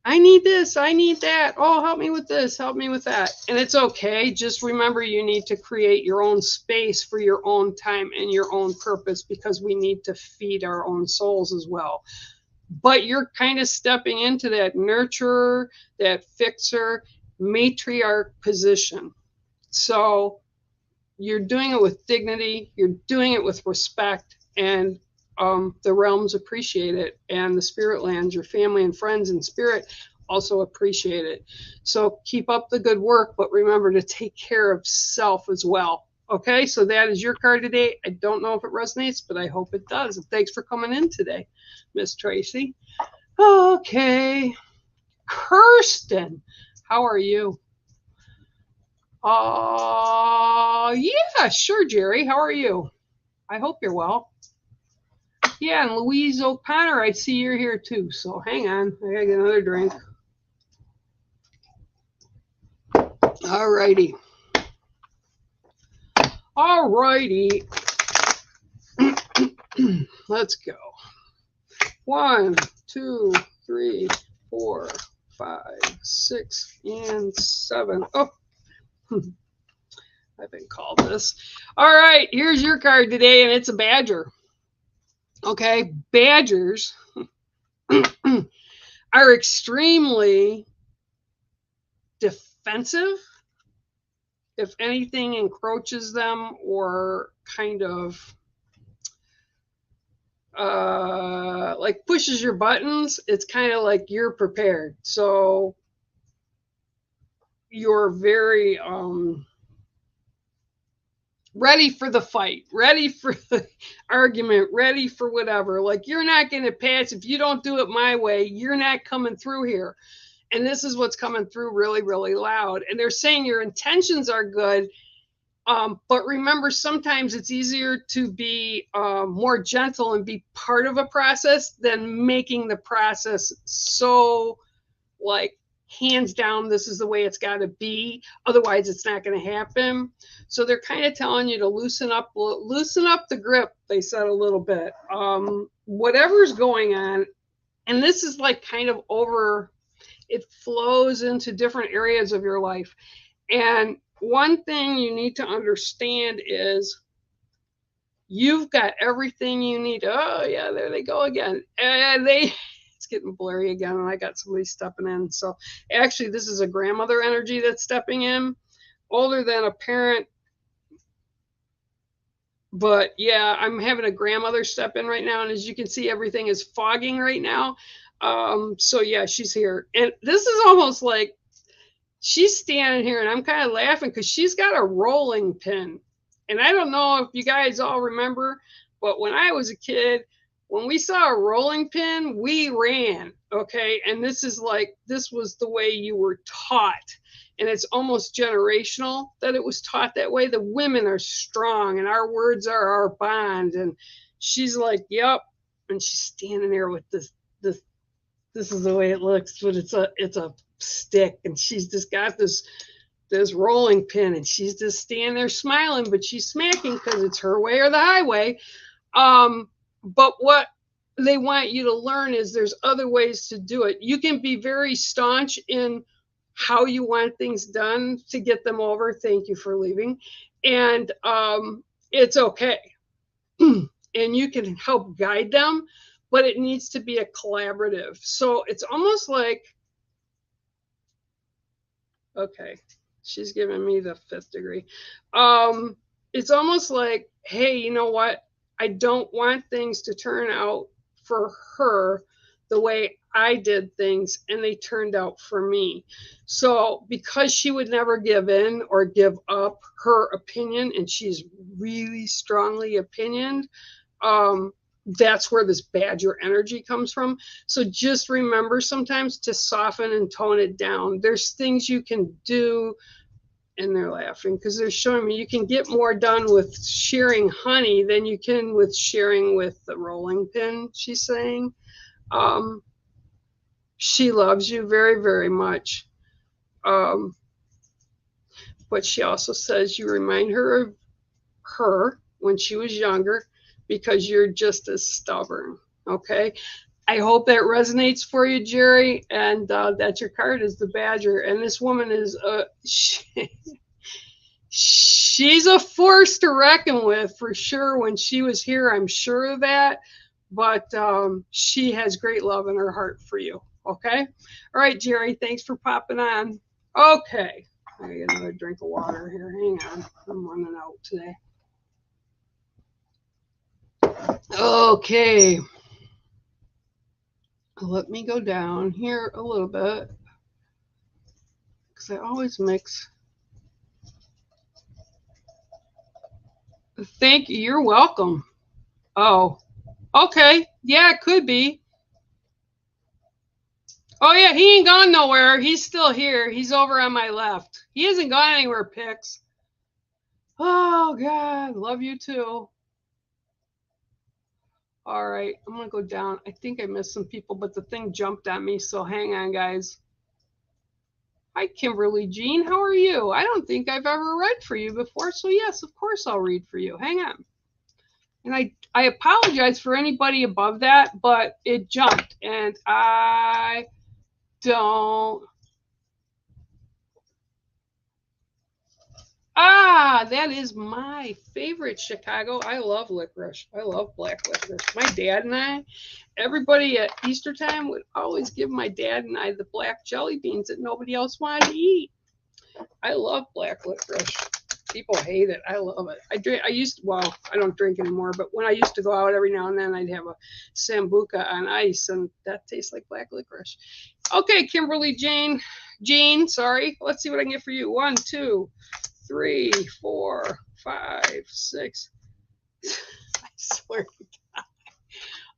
I need this, I need that. Oh, help me with this, help me with that. And it's okay. Just remember, you need to create your own space for your own time and your own purpose, because we need to feed our own souls as well. But you're kind of stepping into that nurturer, that fixer, matriarch position. So you're doing it with dignity, you're doing it with respect, and the realms appreciate it, and the spirit lands, your family and friends in spirit, also appreciate it. So keep up the good work, but remember to take care of self as well. Okay, so that is your card today. I don't know if it resonates, but I hope it does. And thanks for coming in today, Miss Tracy. Okay, Kirsten, how are you? Yeah, sure, Jerry. How are you? I hope you're well. Yeah, and Louise O'Connor, I see you're here too. So hang on, I gotta get another drink. All righty. All righty. Let's go. 1, 2, 3, 4, 5, 6, and 7. Oh, I've been called this. All right, here's your card today, and it's a badger. Okay, badgers are extremely defensive. If anything encroaches them or kind of like pushes your buttons, it's kind of like you're prepared. So you're very ready for the fight, ready for the argument, ready for whatever. Like, you're not going to pass. If you don't do it my way, you're not coming through here. And this is what's coming through really, really loud. And they're saying your intentions are good. But remember, sometimes it's easier to be more gentle and be part of a process than making the process so like, hands down, this is the way it's got to be. Otherwise, it's not going to happen. So they're kind of telling you to loosen up the grip. They said a little bit. Whatever's going on, and this is like kind of over. It flows into different areas of your life. And one thing you need to understand is you've got everything you need. Oh yeah, there they go again. And it's getting blurry again, and I got somebody stepping in. So actually, this is a grandmother energy that's stepping in, older than a parent. But yeah, I'm having a grandmother step in right now, and as you can see, everything is fogging right now. So yeah, she's here, and this is almost like she's standing here, and I'm kind of laughing because she's got a rolling pin. And I don't know if you guys all remember, but when I was a kid, when we saw a rolling pin, we ran, okay? And this was the way you were taught. And it's almost generational that it was taught that way. The women are strong and our words are our bond. And she's like, yep. And she's standing there with this is the way it looks, but it's a stick. And she's just got this rolling pin and she's just standing there smiling, but she's smacking because it's her way or the highway. But what they want you to learn is there's other ways to do it. You can be very staunch in how you want things done to get them over. Thank you for leaving. And it's okay. And you can help guide them, but it needs to be a collaborative. So it's almost like, okay, she's giving me the 5th degree. It's almost like, hey, you know what? I don't want things to turn out for her the way I did things, and they turned out for me. So because she would never give in or give up her opinion, and she's really strongly opinioned, that's where this badger energy comes from. So just remember sometimes to soften and tone it down. There's things you can do, and they're laughing because they're showing me you can get more done with shearing honey than you can with shearing with the rolling pin, she's saying. She loves you very, very much. But she also says you remind her of her when she was younger because you're just as stubborn. Okay. I hope that resonates for you, Jerry. And that your card is the badger. And this woman is she's a force to reckon with for sure. When she was here, I'm sure of that. But she has great love in her heart for you. Okay. All right, Jerry. Thanks for popping on. Okay. I get another drink of water here. Hang on. I'm running out today. Okay. Let me go down here a little bit because I always mix. Thank you. You're welcome. Oh, okay. Yeah, it could be. Oh, yeah, he ain't gone nowhere. He's still here. He's over on my left. He hasn't gone anywhere, Pix. Oh, God. Love you, too. All right. I'm going to go down. I think I missed some people, but the thing jumped on me, so hang on, guys. Hi, Kimberly Jean. How are you? I don't think I've ever read for you before, so yes, of course I'll read for you. Hang on. And I apologize for anybody above that, but it jumped, and I don't. That is my favorite Chicago. I love licorice. I love black licorice. My dad and I, everybody at Easter time would always give my dad and I the black jelly beans that nobody else wanted to eat. I love black licorice. People hate it. I love it. I don't drink anymore, but when I used to go out every now and then, I'd have a Sambuca on ice, and that tastes like black licorice. Okay, Kimberly Jean, sorry. Let's see what I can get for you. 1, 2, 3, 4, 5, 6. I swear to God.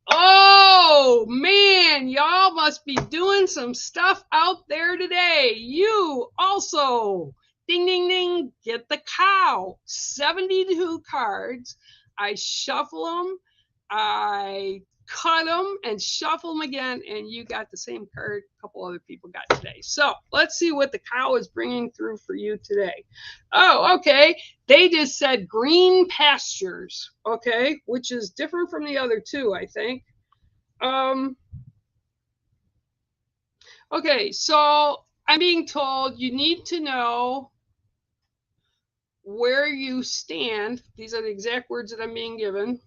Oh, man, y'all must be doing some stuff out there today. You also. Ding, ding, ding, get the cow. 72 cards. I shuffle them, I cut them and shuffle them again, and you got the same card a couple other people got today. So let's see what the cow is bringing through for you today. Oh, okay. They just said green pastures, okay, which is different from the other two, I think. Okay, so I'm being told you need to know where you stand. These are the exact words that I'm being given.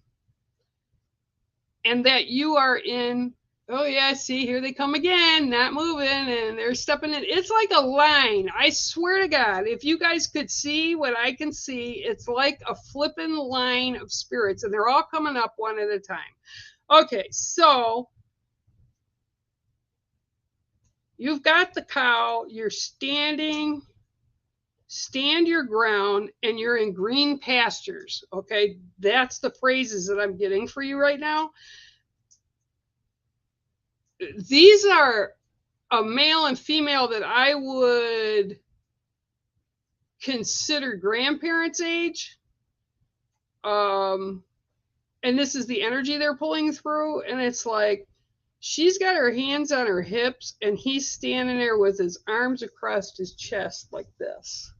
And that you are in, oh yeah, see, here they come again, not moving, and they're stepping in. It's like a line. I swear to God, if you guys could see what I can see, it's like a flipping line of spirits, and they're all coming up one at a time. Okay, so you've got the cow, you're standing. Stand your ground, and you're in green pastures. Okay, that's the phrases that I'm getting for you right now. these are a male and female that I would consider grandparents' age. And this is the energy they're pulling through. And it's like, she's got her hands on her hips and he's standing there with his arms across his chest like this.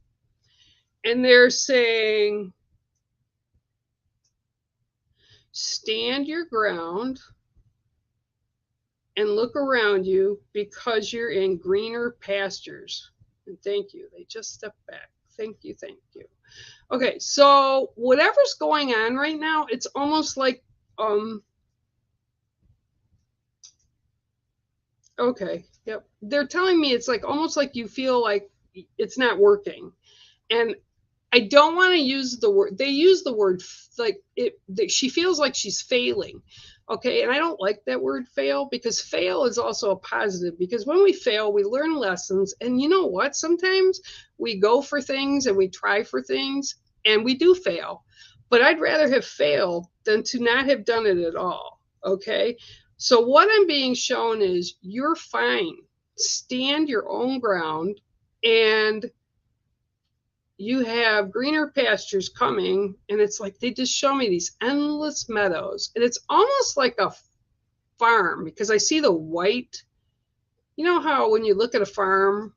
And they're saying, stand your ground and look around you because you're in greener pastures. And thank you. They just stepped back. Thank you. Thank you. Okay, so whatever's going on right now, it's almost like, okay, yep. They're telling me it's like almost like you feel like it's not working. And I don't want to use the word, they use the word like she feels like she's failing. Okay, and I don't like that word fail, because fail is also a positive, because when we fail, we learn lessons. And you know what? Sometimes we go for things and we try for things and we do fail. But I'd rather have failed than to not have done it at all. Okay, so what I'm being shown is you're fine. Stand your own ground, and you have greener pastures coming. And it's like they just show me these endless meadows, and it's almost like a farm, because I see the white. You know how when you look at a farm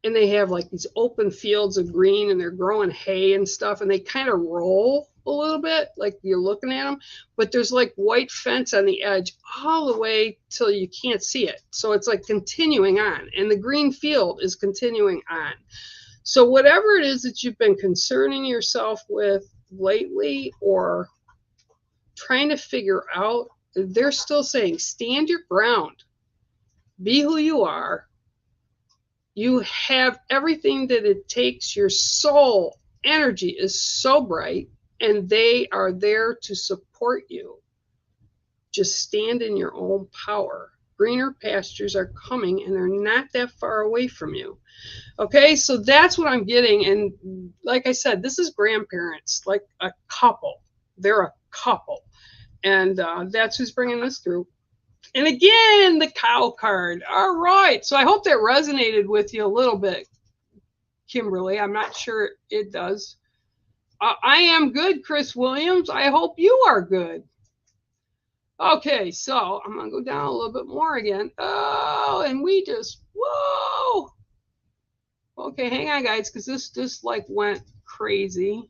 and they have like these open fields of green and they're growing hay and stuff, and they kind of roll a little bit like you're looking at them, but there's like white fence on the edge all the way till you can't see it. So it's like continuing on, and the green field is continuing on. So whatever it is that you've been concerning yourself with lately or trying to figure out, they're still saying, stand your ground, be who you are. You have everything that it takes. Your soul energy is so bright, and they are there to support you. Just stand in your own power. Greener pastures are coming, and they're not that far away from you. Okay, so that's what I'm getting. And like I said, this is grandparents, like a couple. They're a couple. And that's who's bringing this through. And again, the cow card. All right. So I hope that resonated with you a little bit, Kimberly. I'm not sure it does. I am good, Chris Williams. I hope you are good. Okay, so I'm going to go down a little bit more again. Oh, and we just, whoa. Okay, hang on, guys, because this like went crazy.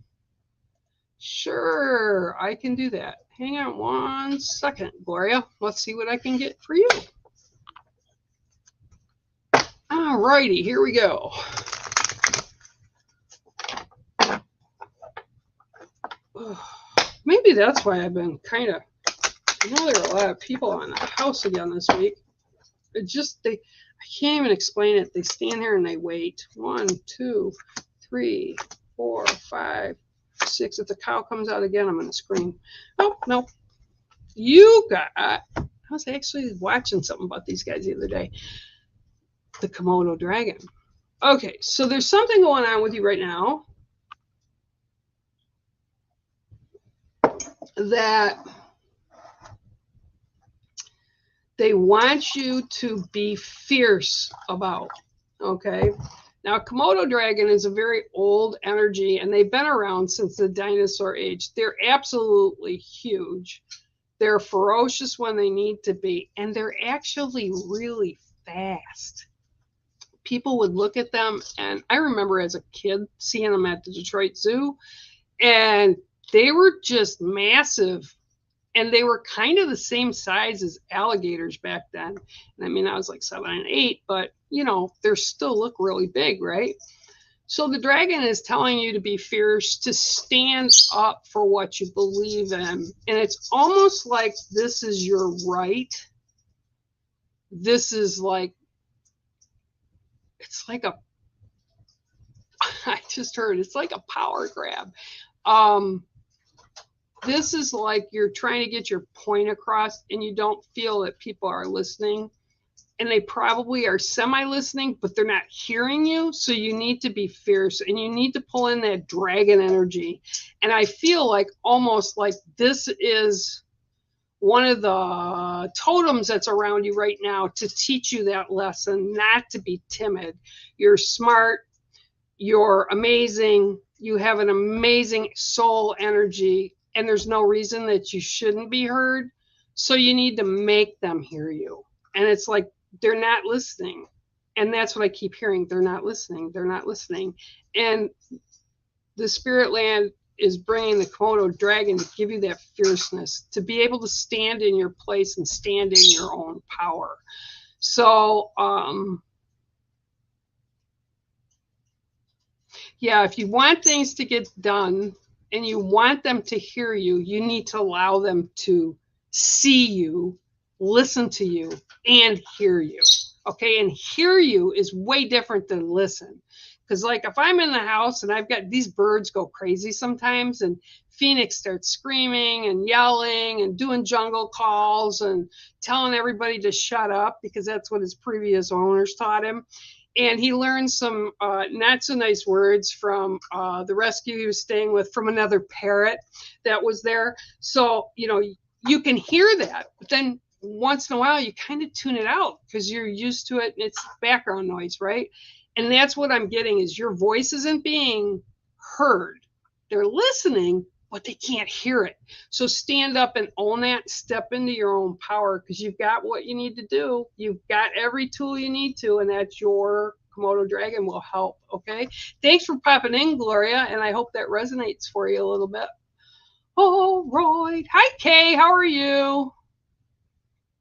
Sure, I can do that. Hang on 1 second, Gloria. Let's see what I can get for you. All righty, here we go. Maybe that's why I've been kind of, I know there are a lot of people on the house again this week. It just, I can't even explain it. They stand there and they wait. 1, 2, 3, 4, 5, 6. If the cow comes out again, I'm going to scream. Oh, no. You got, I was actually watching something about these guys the other day. The Komodo dragon. Okay, so there's something going on with you right now that they want you to be fierce about. Okay, now Komodo dragon is a very old energy, and they've been around since the dinosaur age. They're absolutely huge. They're ferocious when they need to be, and they're actually really fast. People would look at them, and I remember as a kid seeing them at the Detroit Zoo, and they were just massive, and they were kind of the same size as alligators back then. And I mean, I was like 7 and 8, but you know, they still look really big, right? So the dragon is telling you to be fierce, to stand up for what you believe in. And it's almost like this is your right. This is like, it's like a, I just heard, it's like a power grab. This is like you're trying to get your point across, and you don't feel that people are listening. And they probably are semi-listening, but they're not hearing you. So you need to be fierce, and you need to pull in that dragon energy. And I feel like almost like this is one of the totems that's around you right now to teach you that lesson, not to be timid. You're smart, you're amazing, you have an amazing soul energy, and there's no reason that you shouldn't be heard. So you need to make them hear you. And it's like they're not listening. And that's what I keep hearing. They're not listening. They're not listening. And the Spirit Land is bringing the Komodo dragon to give you that fierceness, to be able to stand in your place and stand in your own power. So, yeah, if you want things to get done and you want them to hear you, you need to allow them to see you, listen to you, and hear you. Okay, and hear you is way different than listen. Because like if I'm in the house and I've got these birds go crazy sometimes, and Phoenix starts screaming and yelling and doing jungle calls and telling everybody to shut up because that's what his previous owners taught him. And he learned some not so nice words from the rescue he was staying with, from another parrot that was there. So, you know, you can hear that, but then once in a while you kind of tune it out because you're used to it and it's background noise, right? And that's what I'm getting is your voice isn't being heard. They're listening, but they can't hear it. So stand up and own that. Step into your own power because you've got what you need to do. You've got every tool you need to, and that's your Komodo dragon will help. Okay. Thanks for popping in, Gloria, and I hope that resonates for you a little bit. All right. Hi, Kay. How are you?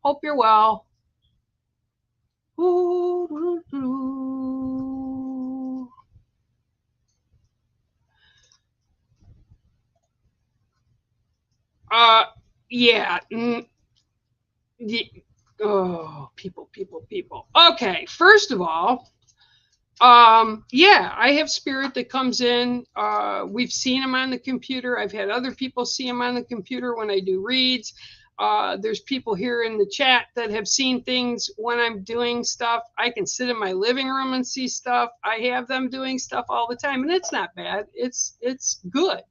Hope you're well. Yeah. Oh, people. Okay, first of all, yeah, I have spirit that comes in. We've seen him on the computer. I've had other people see him on the computer when I do reads. There's people here in the chat that have seen things when I'm doing stuff. I can sit in my living room and see stuff. I have them doing stuff all the time, and it's not bad. It's good.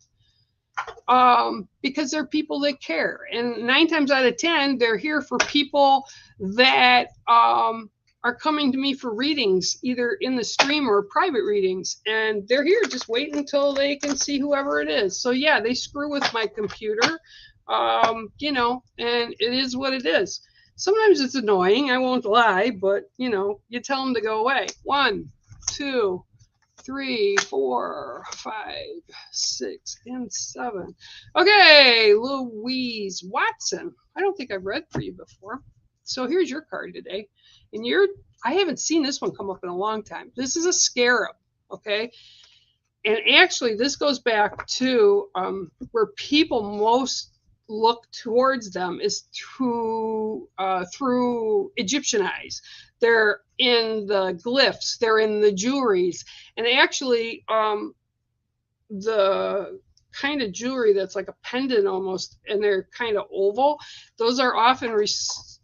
Because they're people that care, and 9 times out of 10 they're here for people that are coming to me for readings, either in the stream or private readings, and they're here just waiting until they can see whoever it is. So yeah, they screw with my computer, you know, and it is what it is. Sometimes it's annoying, I won't lie, but you know, you tell them to go away. 1, 2, 3, 4, 5, 6, and 7. Okay, Louise Watson. I don't think I've read for you before. So here's your card today. And I haven't seen this one come up in a long time. This is a scarab, okay? And actually, this goes back to where people most look towards them is through Egyptian eyes. They're in the glyphs, they're in the jewelries, and actually the kind of jewelry that's like a pendant almost, and they're kind of oval, those are often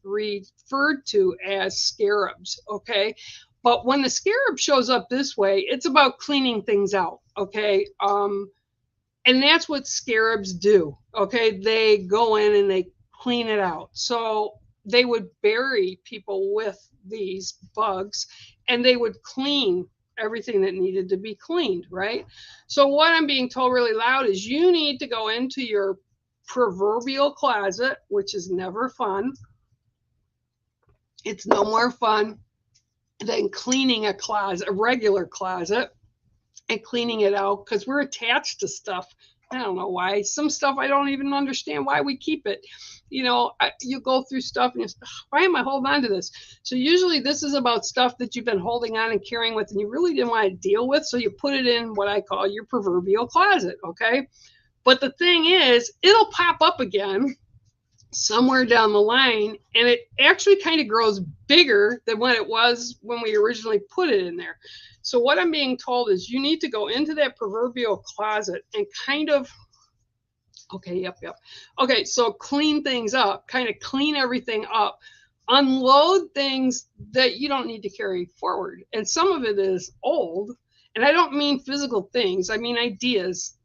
referred to as scarabs, okay? But when the scarab shows up this way, it's about cleaning things out, okay? And that's what scarabs do, okay? They go in and they clean it out. So they would bury people with these bugs and they would clean everything that needed to be cleaned, right? So what I'm being told really loud is you need to go into your proverbial closet, which is never fun. It's no more fun than cleaning a closet, a regular closet, and cleaning it out, because we're attached to stuff. I don't know why. Some stuff I don't even understand why we keep it. You know, you go through stuff and you say, why am I holding on to this? So usually this is about stuff that you've been holding on and carrying with and you really didn't want to deal with. So you put it in what I call your proverbial closet, okay? But the thing is, it'll pop up again somewhere down the line, and it actually kind of grows bigger than what it was when we originally put it in there. So what I'm being told is you need to go into that proverbial closet and kind of, okay, okay, so clean things up, kind of clean everything up, unload things that you don't need to carry forward. And some of it is old, and I don't mean physical things, I mean ideas,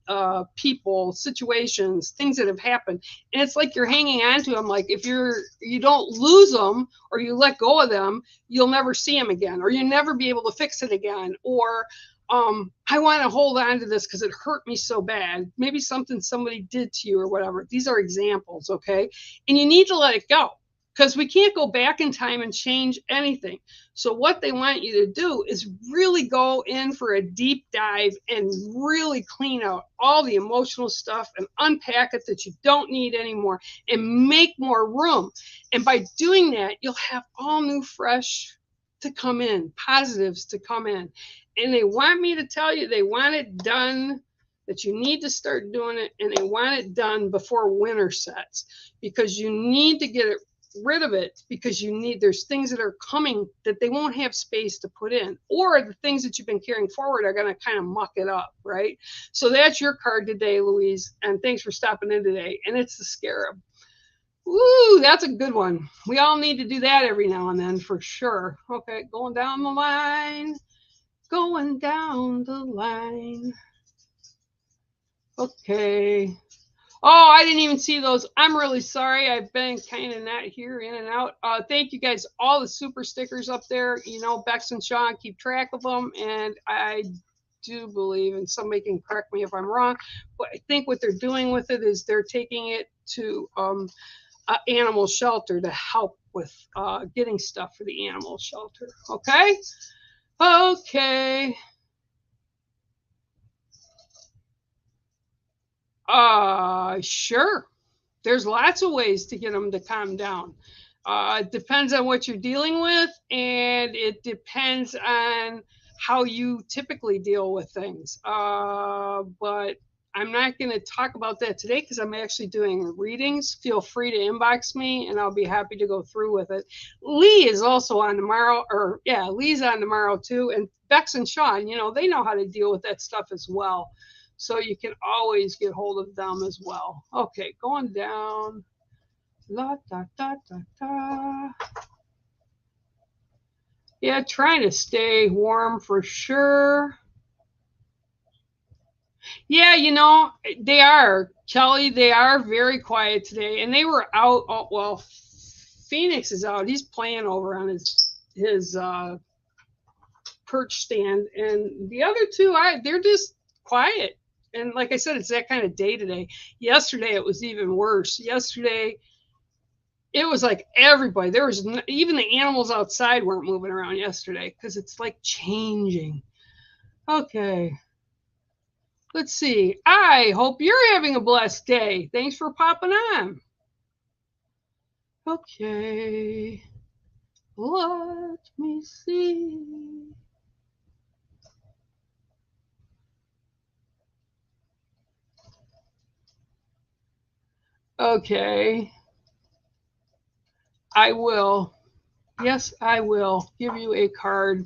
people, situations, things that have happened. And it's like you're hanging on to them. Like if you don't lose them or you let go of them, you'll never see them again, or you'll never be able to fix it again. Or I want to hold on to this because it hurt me so bad. Maybe something somebody did to you or whatever. These are examples, okay? And you need to let it go, because we can't go back in time and change anything. So what they want you to do is really go in for a deep dive and really clean out all the emotional stuff and unpack it that you don't need anymore and make more room. And by doing that, you'll have all new, fresh to come in, positives to come in. And they want me to tell you, they want it done, that you need to start doing it, and they want it done before winter sets, because you need to get it rid of it, because there's things that are coming that they won't have space to put in, or the things that you've been carrying forward are going to kind of muck it up, right? So that's your card today, Louise, and thanks for stopping in today. And it's the Scarab. Ooh, that's a good one. We all need to do that every now and then for sure. Okay, going down the line. Going down the line. Okay. Oh, I didn't even see those. I'm really sorry. I've been kind of not here, in and out. Thank you guys. All the super stickers up there. You know, Bex and Sean keep track of them. And I do believe, and somebody can correct me if I'm wrong, but I think what they're doing with it is they're taking it to an animal shelter to help with getting stuff for the animal shelter. Okay? Okay. Sure. There's lots of ways to get them to calm down. It depends on what you're dealing with, and it depends on how you typically deal with things. But I'm not going to talk about that today because I'm actually doing readings. Feel free to inbox me, and I'll be happy to go through with it. Lee is also on tomorrow, Lee's on tomorrow too. And Bex and Sean, they know how to deal with that stuff as well. So you can always get hold of them as well. Okay, going down. La, da, da, da, da. Yeah, trying to stay warm for sure. Yeah, they are, Kelly, they are very quiet today. And they were out, well, Phoenix is out. He's playing over on his perch stand. And the other two, they're just quiet. And like I said, it's that kind of day today. Yesterday, it was even worse. Yesterday, it was like everybody. There was even the animals outside weren't moving around yesterday because it's like changing. Okay. Let's see. I hope you're having a blessed day. Thanks for popping on. Okay. Let me see. Okay. I will. Yes, I will give you a card.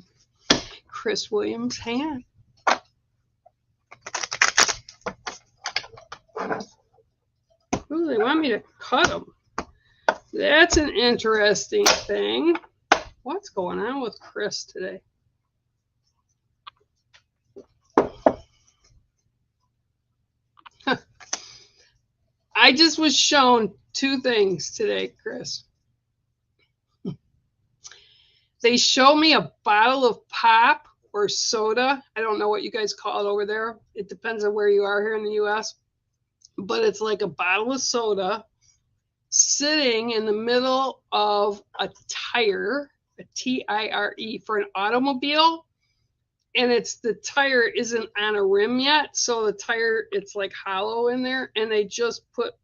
Chris Williams, hang on. Ooh, they want me to cut them. That's an interesting thing. What's going on with Chris today? I just was shown two things today, Chris. They show me a bottle of pop or soda. I don't know what you guys call it over there. It depends on where you are here in the U.S. But it's like a bottle of soda sitting in the middle of a tire, a T-I-R-E, for an automobile. And the tire isn't on a rim yet. So the tire, it's like hollow in there. And they just put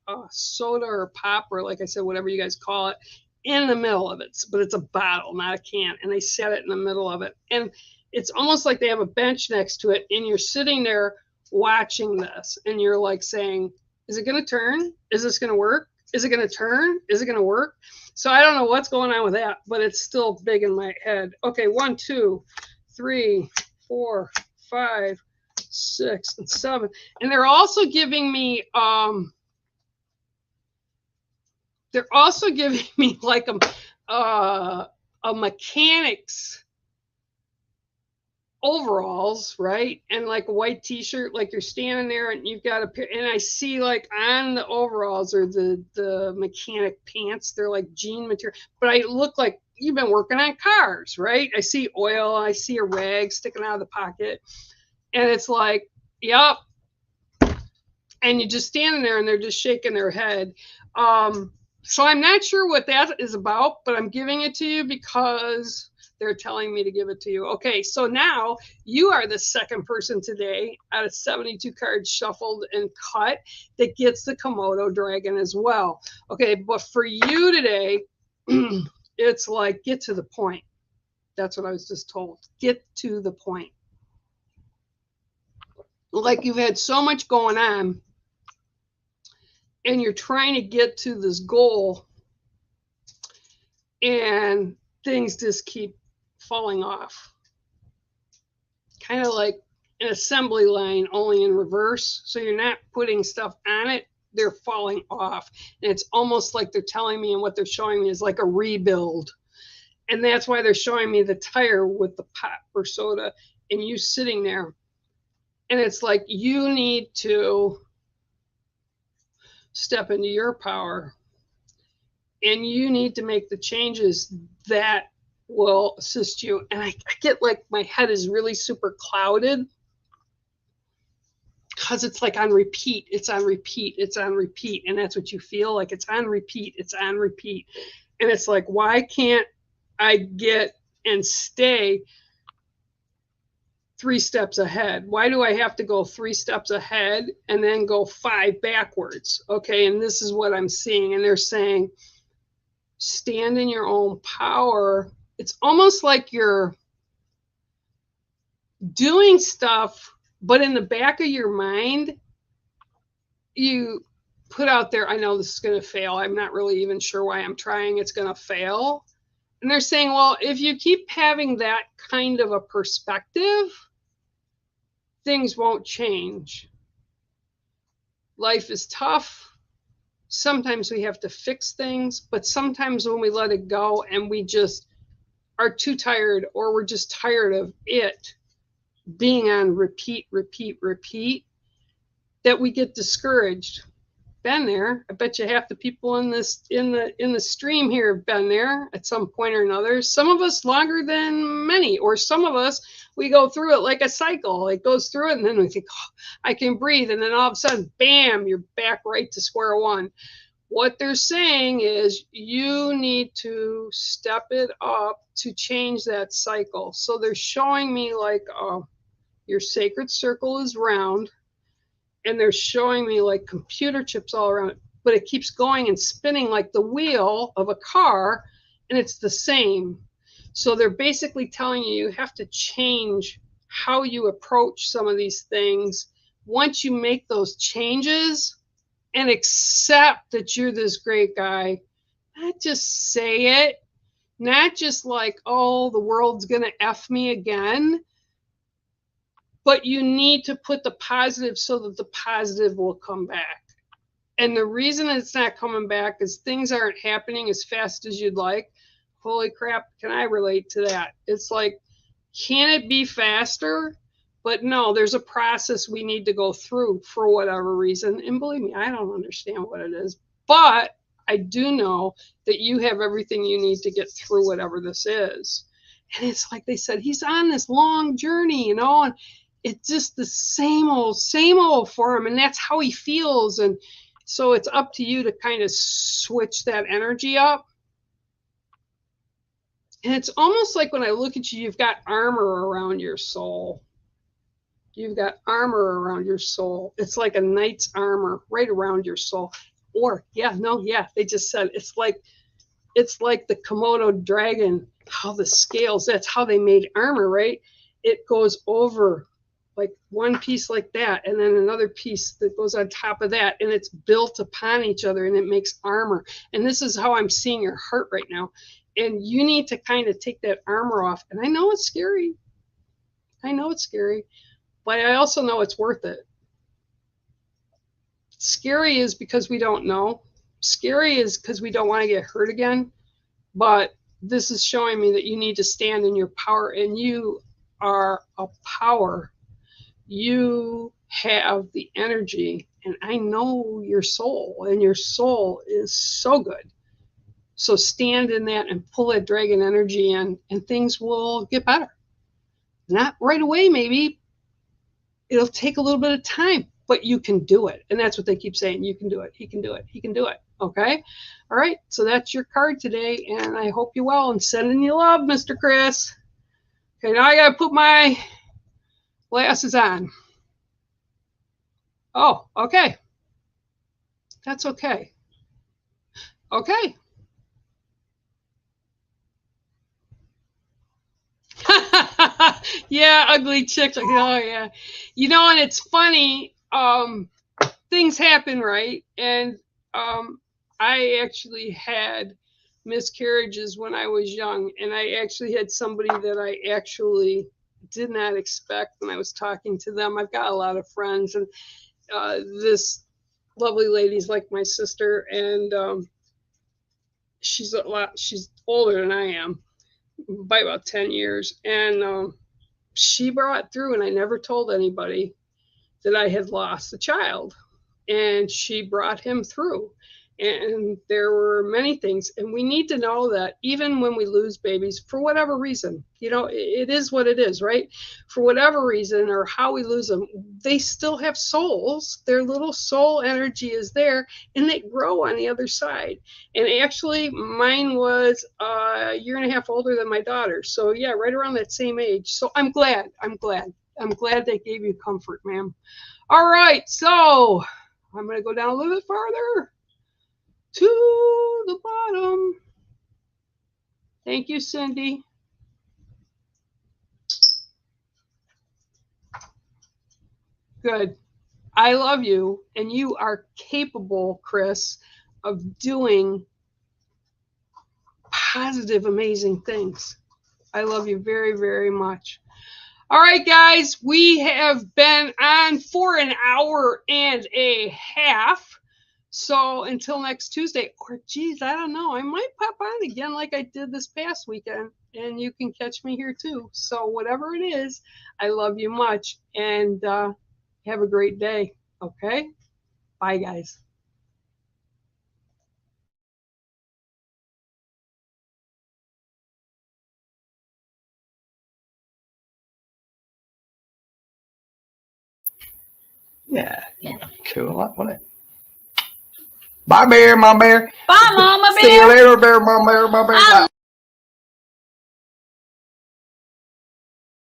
a soda or pop, or like I said, whatever you guys call it, in the middle of it. But it's a bottle, not a can. And they set it in the middle of it. And it's almost like they have a bench next to it. And you're sitting there watching this. And you're like saying, is it going to turn? Is this going to work? Is it going to turn? Is it going to work? So I don't know what's going on with that, but it's still big in my head. Okay, 1, 2, 3, 4, 5, 6, and 7. And they're also giving me like a mechanics overalls, right? And like a white t-shirt, like you're standing there and you've got a pair, and I see like on the overalls or the mechanic pants, they're like jean material, but I look like you've been working on cars, right? I see oil, I see a rag sticking out of the pocket, and it's like, yep. And you're just standing there and they're just shaking their head. So I'm not sure what that is about, but I'm giving it to you because they're telling me to give it to you. Okay, so now you are the second person today out of 72 cards shuffled and cut that gets the Komodo dragon as well. Okay, but for you today, it's like, get to the point. That's what I was just told. Get to the point. Like you've had so much going on and you're trying to get to this goal and things just keep falling off. Kind of like an assembly line, only in reverse. So you're not putting stuff on it, they're falling off. And it's almost like they're telling me, and what they're showing me is like a rebuild. And that's why they're showing me the tire with the pop or soda and you sitting there. And it's like, you need to step into your power. And you need to make the changes that will assist you. And I get like my head is really super clouded because it's like on repeat. It's on repeat. It's on repeat. And that's what you feel like. It's on repeat. It's on repeat. And it's like, why can't I get and stay 3 steps ahead? Why do I have to go 3 steps ahead and then go 5 backwards? Okay, and this is what I'm seeing. And they're saying, stand in your own power. It's almost like you're doing stuff, but in the back of your mind, you put out there, I know this is going to fail. I'm not really even sure why I'm trying. It's going to fail. And they're saying, well, if you keep having that kind of a perspective, things won't change. Life is tough. Sometimes we have to fix things, but sometimes when we let it go and we just are too tired, or we're just tired of it being on repeat, that we get discouraged. Been there. I bet you half the people in the stream here have been there at some point or another. Some of us longer than many, or some of us, we go through it like a cycle. It goes through it and then we think, oh, I can breathe, and then all of a sudden, bam, you're back right to square one. What they're saying is you need to step it up to change that cycle. So they're showing me like your sacred circle is round, and they're showing me like computer chips all around it, but it keeps going and spinning like the wheel of a car, and it's the same. So they're basically telling you, you have to change how you approach some of these things. Once you make those changes and accept that you're this great guy, not just say it, not just like, oh, the world's going to F me again, but you need to put the positive so that the positive will come back. And the reason it's not coming back is things aren't happening as fast as you'd like. Holy crap, can I relate to that? It's like, can it be faster? But no, there's a process we need to go through for whatever reason. And believe me, I don't understand what it is. But I do know that you have everything you need to get through whatever this is. And it's like they said, he's on this long journey, and it's just the same old for him. And that's how he feels. And so it's up to you to kind of switch that energy up. And it's almost like when I look at you, you've got armor around your soul. You've got armor around your soul. It's like a knight's armor right around your soul. Or, they just said it's like the Komodo dragon, how the scales, that's how they made armor, right? It goes over like one piece like that, and then another piece that goes on top of that, and it's built upon each other, and it makes armor. And this is how I'm seeing your heart right now. And you need to kind of take that armor off. And I know it's scary. But I also know it's worth it. Scary is because we don't know. Scary is because we don't want to get hurt again. But this is showing me that you need to stand in your power, and you are a power. You have the energy, and I know your soul, and your soul is so good. So stand in that and pull that dragon energy in, and things will get better. Not right away, maybe. It'll take a little bit of time, but you can do it. And that's what they keep saying. You can do it. He can do it. He can do it. Okay? All right. So that's your card today, and I hope you well, and sending you love, Mr. Chris. Okay, now I got to put my glasses on. Oh, okay. That's okay. Okay. Yeah, ugly chick. Oh, yeah. You know, and it's funny. Things happen, right? And I actually had miscarriages when I was young, and I actually had somebody that I actually did not expect when I was talking to them. I've got a lot of friends, and this lovely lady's like my sister, and she's older than I am by about 10 years, and she brought through, and I never told anybody that I had lost a child, and she brought him through. And there were many things, and we need to know that even when we lose babies, for whatever reason, you know, it is what it is, right? For whatever reason or how we lose them, they still have souls. Their little soul energy is there, and they grow on the other side. And actually, mine was a year and a half older than my daughter. So yeah, right around that same age. So I'm glad they gave you comfort, ma'am. All right, so I'm going to go down a little bit farther to the bottom. Thank you, Cindy. Good. I love you, and you are capable, Chris, of doing positive, amazing things. I love you very, very much. All right, guys, we have been on for an hour and a half. So until next Tuesday, or geez, I don't know, I might pop on again like I did this past weekend, and you can catch me here too. So whatever it is, I love you much, and have a great day. Okay? Bye, guys.
Yeah. Cool, wasn't it? Bye, bear, Mom Bear.
Bye, Mama Bear.
See you later, bear, Mom Bear, Mom Bear.